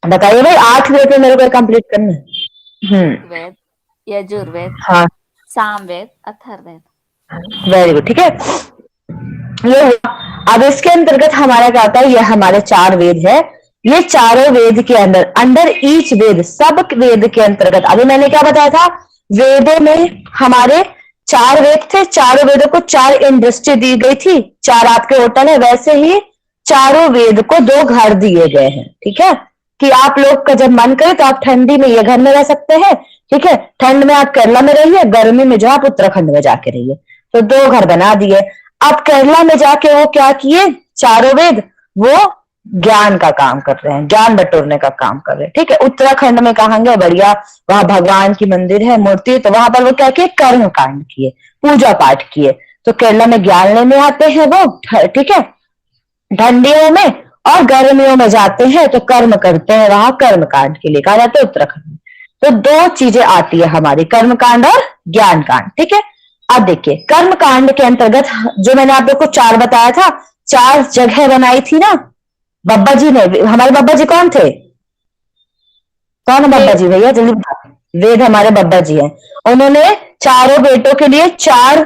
बताइए भाई, 8 वेद में मेरे को कंप्लीट करना है। वेद, यजुर्वेद, हाँ, सामवेद, अथर्ववेद। Very good. ठीक है। ये हुआ। अब इसके अंतर्गत हमारा क्या होता है? ये हमारे 4 वेद है। ये चारों वेद के अंदर ईच वेद, सब वेद के अंतर्गत, अभी मैंने क्या बताया था? वेदों में हमारे 4 वेद थे, चारों वेदों को 4 इंडस्ट्री दी गई थी, 4 आपके होटल है। वैसे ही चारों वेद को 2 घर दिए गए हैं। ठीक है। कि आप लोग का जब मन करे तो आप ठंडी में ये घर में रह सकते हैं। ठीक है। ठंड में आप केरला में रहिए, गर्मी में जो आप उत्तराखंड में जाके रहिए। तो 2 घर बना दिए। अब केरला में जाके वो क्या किए? चारों वेद वो ज्ञान का काम कर रहे हैं, ज्ञान बटोरने का काम कर रहे हैं। ठीक है। उत्तराखंड में कहांगे बढ़िया, वहां भगवान की मंदिर है, मूर्ति, तो वहां पर वो क्या किए? कर्म कांड किए, पूजा पाठ किए। तो केरला में ज्ञान लेने आते हैं वो। ठीक है। ठंडियों में और गर्मियों में जाते हैं तो कर्म करते हैं, वहां कर्म कांड के लिए कहा जाता है उत्तराखंड में। तो 2 चीजें आती है हमारी, कर्म कांड और ज्ञान कांड। ठीक है। अब देखिए, कर्म कांड के अंतर्गत जो मैंने आप लोग को 4 बताया था, 4 जगह बनाई थी ना बब्बा जी ने। हमारे बब्बा जी कौन थे? कौन है बब्बा जी भैया? जल्दी बताओ। वेद हमारे बब्बा जी हैं। उन्होंने चारों बेटों के लिए 4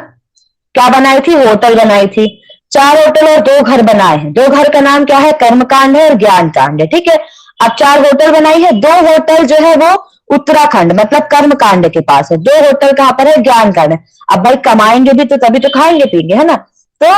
क्या बनाई थी? होटल बनाई थी। 4 होटल और 2 घर बनाए हैं। 2 घर का नाम क्या है? कर्म कांड है और ज्ञान कांड है। ठीक है। अब 4 होटल बनाई है। 2 होटल जो है वो उत्तराखंड मतलब कर्म कांड के पास है। 2 होटल कहां पर है? ज्ञान कांड है। अब भाई कमाएंगे भी तो तभी तो खाएंगे पिएंगे, है ना? तो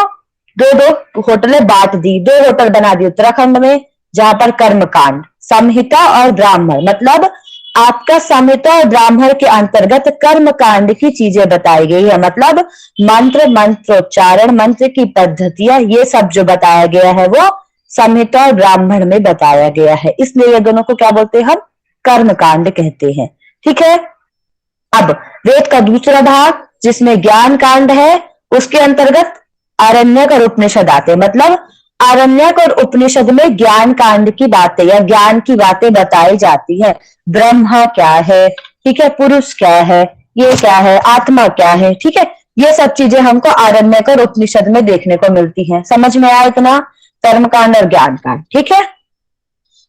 2 होटलें बांट दी। 2 होटल बना दी उत्तराखंड में, जहां पर कर्म कांड, संहिता और ब्राह्मण, मतलब आपका संहिता और ब्राह्मण के अंतर्गत कर्म कांड की चीजें बताई गई है। मतलब मंत्र, मंत्रोच्चारण, मंत्र की पद्धतियां, ये सब जो बताया गया है वो संहिता और ब्राह्मण में बताया गया है। इसलिए ये दोनों को क्या बोलते हैं? हम कर्म कांड कहते हैं। ठीक है। अब वेद का दूसरा भाग जिसमें ज्ञान कांड है, उसके अंतर्गत आरण्यक और उपनिषद आते हैं। मतलब आरण्यक और उपनिषद में ज्ञान कांड की बातें या ज्ञान की बातें बताई जाती है। ब्रह्मा क्या है, ठीक है, पुरुष क्या है, ये क्या है, आत्मा क्या है, ठीक है, ये सब चीजें हमको आरण्यक और उपनिषद में देखने को मिलती हैं। समझ में आया इतना? कर्मकांड और ज्ञान कांड, ठीक है।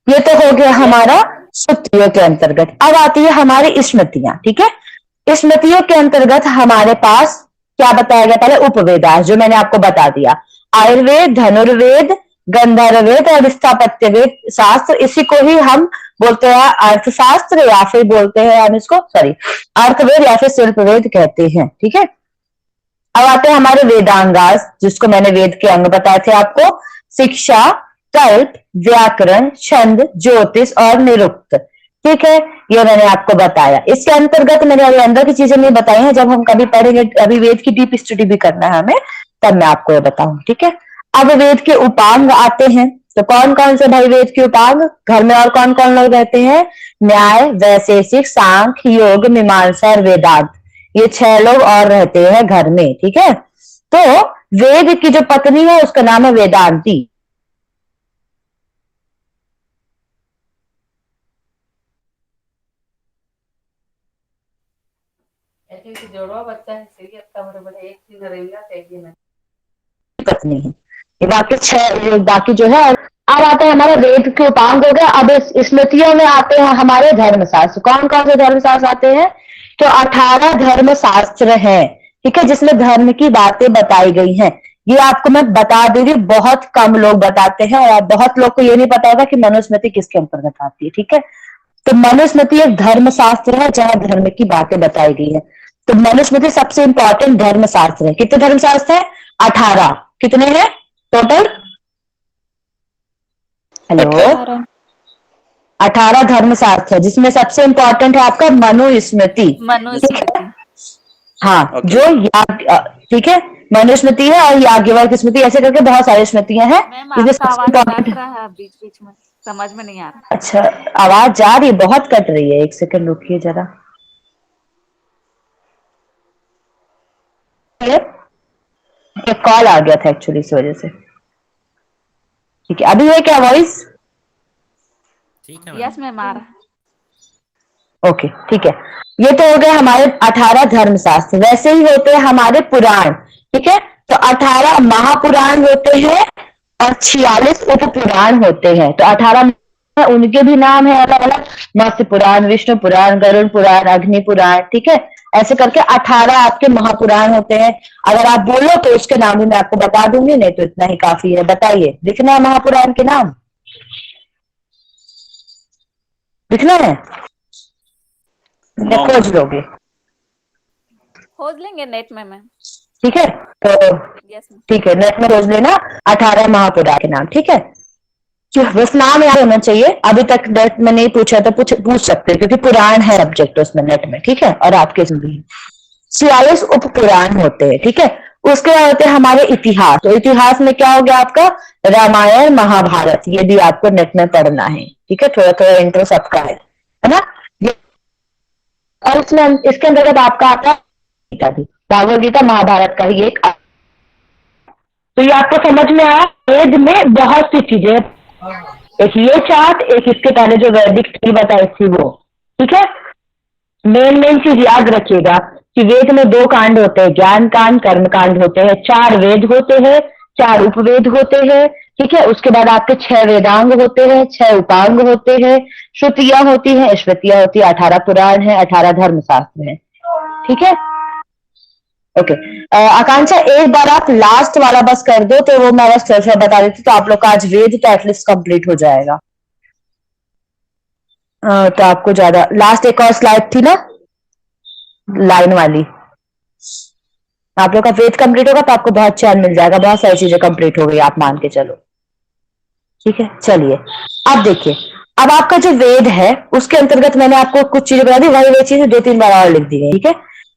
ये तो हो गया हमारा श्रुतियों के अंतर्गत। अब आती है हमारी स्मृतियां, ठीक है। स्मृतियों के अंतर्गत हमारे पास क्या बताया गया? पहले उपवेदास, जो मैंने आपको बता दिया, आयुर्वेद, धनुर्वेद, गंधर्ववेद और स्थापत्य वेद शास्त्र, इसी को ही हम बोलते हैं अर्थशास्त्र, या फिर बोलते हैं हम इसको अर्थवेद या फिर शिल्पवेद कहते हैं, ठीक है। अब आते हैं हमारे वेदांगास, जिसको मैंने वेद के अंग बताए थे आपको, शिक्षा, कल्प, व्याकरण, छंद, ज्योतिष और निरुक्त, ठीक है, ये मैंने आपको बताया। इसके अंतर्गत मैंने अभी अंदर की चीजें नहीं बताई हैं, जब हम कभी पढ़ेंगे, अभी वेद की डीप स्टडी भी करना है हमें, तब मैं आपको ये बताऊं, ठीक है। अब वेद के उपांग आते हैं, तो कौन कौन से भाई वेद के उपांग? घर में और कौन कौन लोग रहते हैं? न्याय, वैशेषिक, सांख्य, योग, मीमांसा और वेदांत, ये 6 लोग और रहते हैं घर में, ठीक है। तो वेद की जो पत्नी है उसका नाम है वेदांती। जोड़वा बच्चा है, सीरियस का बड़े बड़े एक चीज रहेगा चाहिए पत्नी है। ये बाकी जो है। अब आते हैं हमारे वेद के उपांग हो गए। अब स्मृतियों में आते हैं हमारे धर्मशास्त्र। कौन कौन से धर्मशास्त्र आते हैं? तो 18 धर्मशास्त्र हैं, ठीक है, जिसमें धर्म की बातें बताई गई हैं। ये आपको मैं बता दे रही, बहुत कम लोग बताते हैं, और बहुत लोग को ये नहीं पता होगा कि मनुस्मृति किसके अंतर्गत आती है, ठीक है। तो मनुस्मृति एक धर्मशास्त्र है जहां धर्म की बातें बताई गई है। तो मनुस्मृति सबसे इंपॉर्टेंट धर्मशास्त्र है। कितने धर्मशास्त्र है? 18। कितने हैं टोटल? हेलो, 18 धर्मशास्त्र है, जिसमें सबसे इंपॉर्टेंट है आपका मनुस्मृति, ठीक है। मनुस्मृति। हाँ, Okay. जो ठीक है, मनुस्मृति है और याज्ञवल्क्य स्मृति, ऐसे करके बहुत सारी स्मृतियां हैं। मैम आपका आवाज कट रहा है बीच बीच में, समझ में नहीं आ रहा। अच्छा, आवाज जा रही है, बहुत कट रही है, एक सेकंड रुकिए जरा। एक कॉल आ गया था एक्चुअली, इस वजह से, ठीक है। अभी है क्या वॉइस? ठीक है यस मैम आ रहा है। ओके, ठीक है। ये तो हो गए हमारे 18 धर्मशास्त्र। वैसे ही होते हैं हमारे पुराण, ठीक है। तो 18 महापुराण होते हैं और 46 उप पुराण होते हैं। तो 18 उनके भी नाम है अलग अलग, मत्स्य पुराण, विष्णु पुराण, गरुड़ पुराण, अग्नि पुराण, ठीक है। ऐसे करके 18 आपके महापुराण होते हैं। अगर आप बोलो तो उसके नाम भी मैं आपको बता दूंगी, नहीं तो इतना ही काफी है। बताइए, लिखना है महापुराण के नाम? लिखना है? No. खोज लोगे? खोज लेंगे नेट में मैम। ठीक है, तो यस मैम। ठीक है, नेट में खोज लेना 18 महापुराण के नाम, ठीक है। बस नाम याद होना चाहिए। अभी तक नेट में नहीं पूछा तो पूछ सकते, क्योंकि पुराण है सब्जेक्ट उसमें नेट में, ठीक है। और आपके इसमें भी 46 उप पुराण होते हैं, ठीक है। उसके बाद होते हैं हमारे इतिहास। तो इतिहास में क्या हो गया आपका? रामायण, महाभारत, ये भी आपको नेट में पढ़ना है, ठीक है। थोड़ा थोड़ा इंट्रो सबका है ना। और इसमें इसके अंतर्गत आपका आता है गीता भी, भागवत गीता महाभारत का ही एक। तो ये आपको समझ में आया? वेद में बहुत सी चीजें, एक ये चार्ट, एक इसके पहले जो वैदिक थी बताई थी वो, ठीक है। मेन चीज याद रखिएगा कि वेद में 2 कांड होते हैं, ज्ञान कांड, कर्म कांड होते हैं। 4 वेद होते हैं, 4 उपवेद होते हैं, ठीक है। उसके बाद आपके 6 वेदांग होते हैं, 6 उपांग होते हैं, श्रुतियां होती हैं, स्मृतियां होती है, 18 पुराण है, 18 धर्मशास्त्र है, ठीक है। ओके, आकांक्षा एक बार आप लास्ट वाला बस कर दो, तो वो मैं बस थोड़ा बता देती, तो आप लोग का आज वेद तो एटलीस्ट कंप्लीट हो जाएगा। तो आपको ज्यादा लास्ट एक और स्लाइड थी ना, लाइन वाली, आप लोग का वेद कंप्लीट होगा तो आपको बहुत चैन मिल जाएगा, बहुत सारी चीजें कंप्लीट हो गई, आप मान के चलो, ठीक है। चलिए अब देखिए, अब आपका जो वेद है उसके अंतर्गत मैंने आपको कुछ चीजें बता दी, वही चीजें 2-3 बार और लिख दी गई, ठीक है।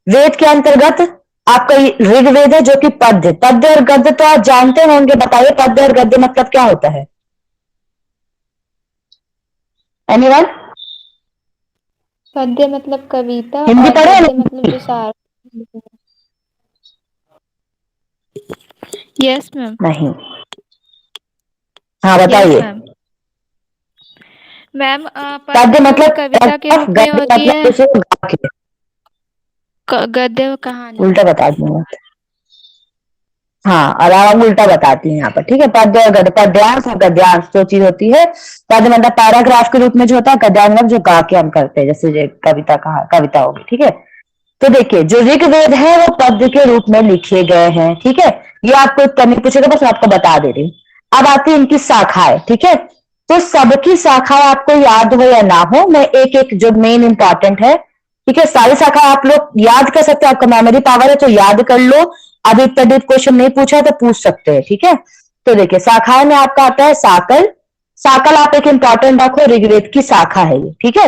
वेद के अंतर्गत आपका ऋग्वेद है, जो कि पद्य और गद्य तो आप जानते होंगे। बताइए, पद्य और गद्य मतलब क्या होता है? एनीवन? पद्य मतलब कविता हिंदी और पढ़े? गद्य मतलब जो सार। Yes ma'am. नहीं, हाँ यस बताइए। मैम। मैम पद्य पद्य जो मतलब कविता के रूप में गद्य होती मतलब है, किसी को गा के, गद्य कहानी। उल्टा बता दूंगा। हाँ, और हम उल्टा बताती हैं यहाँ पर, ठीक है। पद्य और गद्य, पद्यांश और गद्यांश जो चीज होती है, पद्य मतलब पैराग्राफ के रूप में जो होता है, गद्यांश मतलब जो गा के हम करते हैं, जैसे ये कविता कहा कविता होगी, ठीक है। तो देखिए, जो ऋग्वेद है वो पद्य के रूप में लिखे गए हैं, ठीक है। ये आपको करने पूछेगा, बस मैं आपको बता दे रही हूँ। अब आती है इनकी शाखाएं, ठीक है। तो सबकी शाखाएं आपको याद हो या ना हो, मैं एक एक जो मेन इंपॉर्टेंट है, ठीक है, सारी शाखा आप लोग याद कर सकते हैं। आपका मेमोरी पावर है तो याद कर लो। अभी तक क्वेश्चन नहीं पूछा है तो पूछ सकते हैं, ठीक है। तो देखिए, शाखाएं में आपका आता है साकल। साकल आप एक इंपॉर्टेंट रखो, ऋग्वेद की शाखा है ये, ठीक है।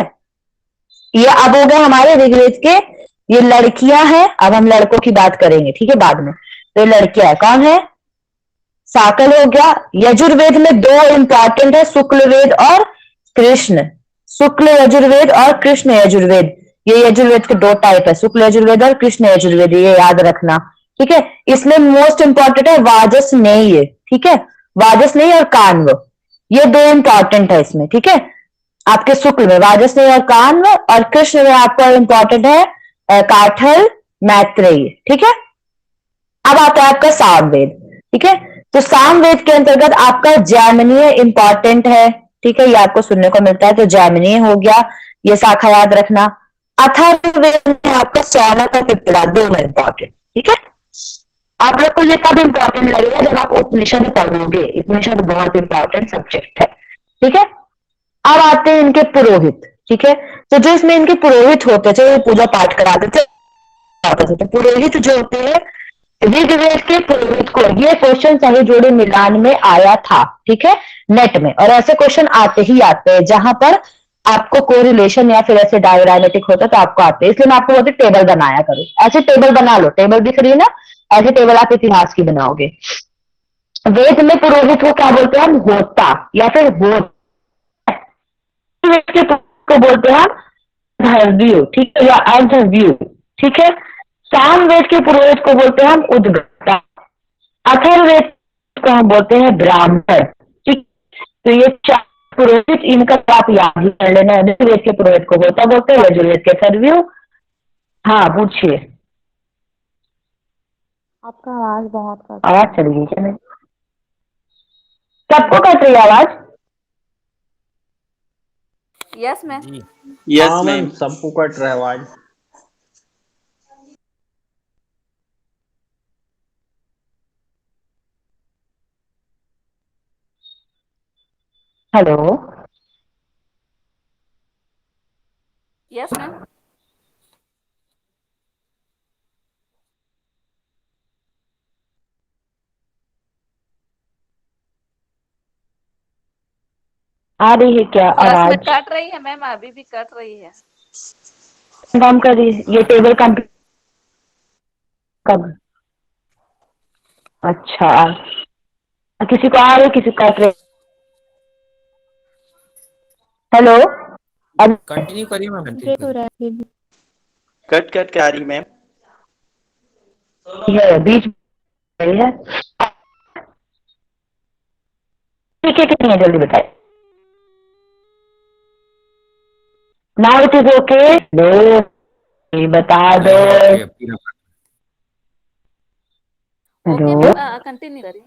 ये अब हो गए हमारे ऋग्वेद के, ये लड़कियां हैं। अब हम लड़कों की बात करेंगे, ठीक है, बाद में। तो ये लड़कियां है, कौन है? साकल हो गया। यजुर्वेद में दो इंपॉर्टेंट है, शुक्ल वेद और कृष्ण। शुक्ल यजुर्वेद और कृष्ण यजुर्वेद, ये यजुर्वेद के दो टाइप है, शुक्ल यजुर्वेद और कृष्ण यजुर्वेद, ये याद रखना, ठीक है। इसमें मोस्ट इंपॉर्टेंट है वाजसनेय, ठीक है। वाजसनेय और कान्व, ये दो इंपॉर्टेंट है इसमें, ठीक है। आपके शुक्ल में वाजसनेय और कान्व, और कृष्ण में आपका इंपॉर्टेंट है काठल मैत्रेय, ठीक है। अब आता है आपका सामवेद, ठीक है। तो सामवेद के अंतर्गत आपका जैमिनीय इंपॉर्टेंट है, ठीक है, ये आपको सुनने को मिलता है, तो जैमिनीय हो गया, ये शाखा याद रखना। अथर्ववेद में आपका सौनक और पिपला दोनों इंपॉर्टेंट, ठीक है। आप लोग को ये कब इंपॉर्टेंट लगेगा? जब आप उपनिषद पढ़ोगे। उपनिषद बहुत इंपॉर्टेंट सब्जेक्ट है, ठीक है। अब आते हैं इनके पुरोहित, ठीक है। तो जो इसमें इनके पुरोहित होते थे, पूजा पाठ कराते थे, तो पुरोहित जो होते हैं, ऋग्वेद के पुरोहित को, ये क्वेश्चन सही जोड़े मिलान में आया था, ठीक है, नेट में। और ऐसे क्वेश्चन आते ही आते हैं जहां पर आपको कोरिलेशन या फिर ऐसे डायग्रामेटिक होता है तो आपको आते हैं। इसलिए मैं आपको बोलती टेबल बनाया करो, ऐसे टेबल बना लो, टेबल दिख रही है ना, ऐसे टेबल आप इतिहास की बनाओगे। वेद में पुरोहित को क्या बोलते हैं हम? होता या फिर होत। को बोलते हैं हम धर्व्यू, ठीक है, या अर्धव्यू, ठीक है। सामवेद के पुरोहित को बोलते हैं हम उद्गता। अथर्ववेद को हम बोलते हैं ब्राह्मण, ठीक। तो ये चार पुरोहित, इनका आप याद ही कर लेना। ऋग्वेद के पुरोहित को होता बोलते हैं, यजुर्वेद के अथर्वयु। हाँ पूछिए। आपका आवाज बहुत कट आवाज चली गई क्या मेरी? सबको कट रही है आवाज? Yes ma'am. जी यस हाँ मैम, मैम। सबको कट रहा है आवाज। Hello, yes ma'am. आ रही है क्या फर्स्ट में आवाज? कट रही है मैम, अभी भी कट रही है। कंफर्म करिए, ये टेबल कंप्लीट कब? अच्छा, किसी को आ रही, किसी को कट रही? हेलो, अब कंटिन्यू करिए मैम, कंटिन्यू ब्रेक हो करिए। रहा है अभी भी। कट कट के आ रही मैम। है बीच में है, ठीक है, कितनी है जल्दी बताए। नाउ इट इज ओके, दो बता दो। नहीं ओके, अब पूरा ओके हेलो, मैम, कंटिन्यू करिए।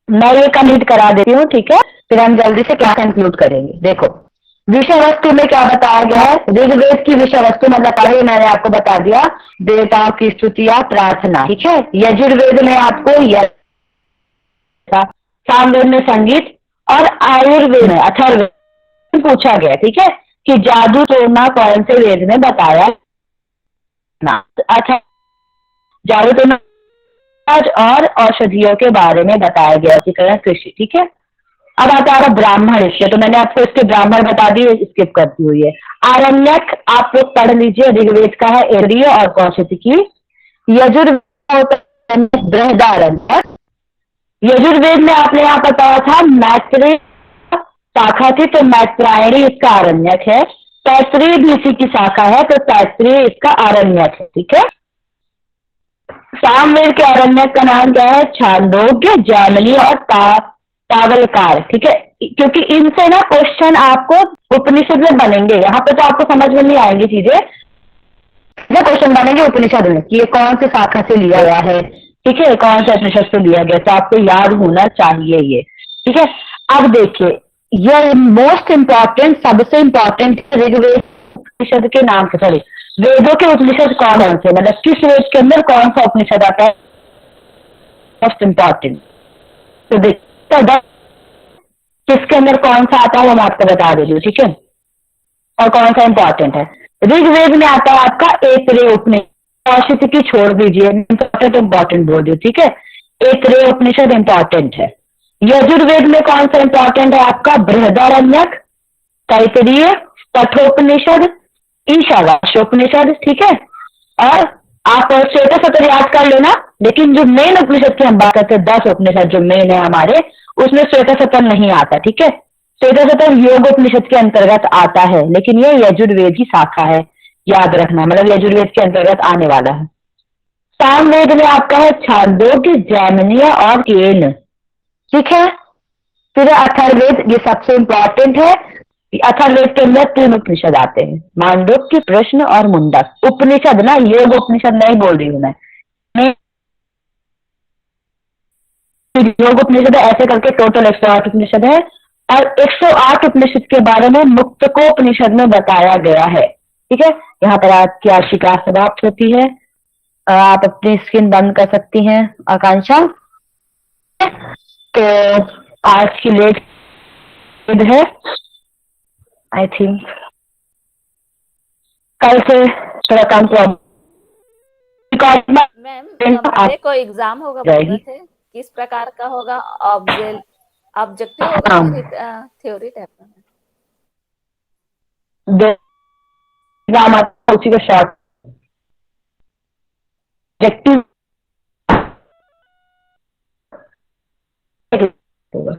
मैं ये कंप्लीट करा देती हूँ, ठीक है, फिर हम जल्दी से क्या कंक्लूड करेंगे। देखो, विषय वस्तु में क्या बताया गया है? ऋग्वेद की विषय वस्तु मतलब पहले मैंने आपको बता दिया, देवताओं की स्तुतियां, प्रार्थना, ठीक है। यजुर्वेद में आपको सामवेद में संगीत, और आयुर्वेद में अथर्ववेद पूछा गया, ठीक है, कि जादू टोना कौन से वेद में बताया ना? अच्छा, जादू टोना और औषधियों के बारे में बताया गया, उसी तरह कृषि, ठीक है। अब आता है ब्राह्मण, इसके तो मैंने आपको इसके ब्राह्मण बता दिए, स्किप करती हुई है। आरण्यक आप लोग पढ़ लीजिए, ऋग्वेद का है ऐन्द्रिय और कौशिकी। यजुर्वेद बृहदारण्यक। यजुर्वेद में आपने यहाँ बताया था मैत्रेय शाखा थी, तो मैत्रायणी इसका आरण्यक है। तैत्रीय भी इसी की शाखा है, तो तैत्रीय इसका आरण्यक है, ठीक है। सामवेद के अरण्यक का नाम क्या है? छांदोग्य, जैमिनी और तावलकार। ठीक है, क्योंकि इनसे ना क्वेश्चन आपको उपनिषद में बनेंगे। यहाँ पे तो आपको समझ में नहीं आएंगी चीजें, ये क्वेश्चन बनेंगे उपनिषद में कि ये कौन से शाखा से लिया गया है, ठीक है, कौन से उपनिषद से लिया गया, तो आपको याद होना चाहिए ये। ठीक है, अब देखिए, ये मोस्ट इंपॉर्टेंट, सबसे इंपॉर्टेंट ऋग्वेद उपनिषद के नाम से, सॉरी, वेदों के उपनिषद कौन कौन से, मतलब किस वेद के अंदर कौन सा उपनिषद आता है, मोस्ट इंपॉर्टेंट। तो देखिए किसके अंदर कौन सा आता है वो मैं आपको बता दे रही हूँ, ठीक है, और कौन सा इंपॉर्टेंट है। ऋग्वेद में आता है आपका ऐतरेय उपनिषद, औषधि की छोड़ दीजिए, इंपॉर्टेंट बोल दियो, ठीक है, ऐतरेय उपनिषद इंपॉर्टेंट है। यजुर्वेद में कौन सा इंपॉर्टेंट है आपका? बृहदारण्यक, तैतरीय, कठोपनिषद, ईशावास्योपनिषद, ठीक है। और आप श्वेता सत्र याद कर लेना, लेकिन जो मेन उपनिषद की हम बात करते हैं, 10 उपनिषद जो मेन है हमारे, उसमें श्वेता सत्र नहीं आता, ठीक है। श्वेता सत्र योग उपनिषद के अंतर्गत आता है, लेकिन ये यजुर्वेद की शाखा है, याद रखना, मतलब यजुर्वेद के अंतर्गत आने वाला है। सामवेद में आपका है छांदोग्य, जैमिनीय और केन, ठीक है। फिर अथर्ववेद, ये सबसे इंपॉर्टेंट है। अथर्ववेद के अंदर 3 उपनिषद आते हैं, मांडुक्य, प्रश्न और मुंडक। उपनिषद ना, योग उपनिषद नहीं बोल रही हूं मैं, योग उपनिषद ऐसे करके टोटल 108 उपनिषद है, और 108 उपनिषद के बारे में मुक्तकोपनिषद में बताया गया है, ठीक है। यहाँ पर आपकी आशिका समाप्त होती है, आप अपनी स्क्रीन बंद कर सकती हैं आकांक्षा। तो आज की लेट है, आई थिंक कल से थोड़ा कम प्रॉब्लम। मैम मंडे को एग्जाम होगा बोल रहे थे, किस प्रकार का होगा? ऑब्जेक्टिव होगा कि थ्योरी टाइप का? एग्जाम आता है उसी का शॉर्ट ऑब्जेक्टिव होगा।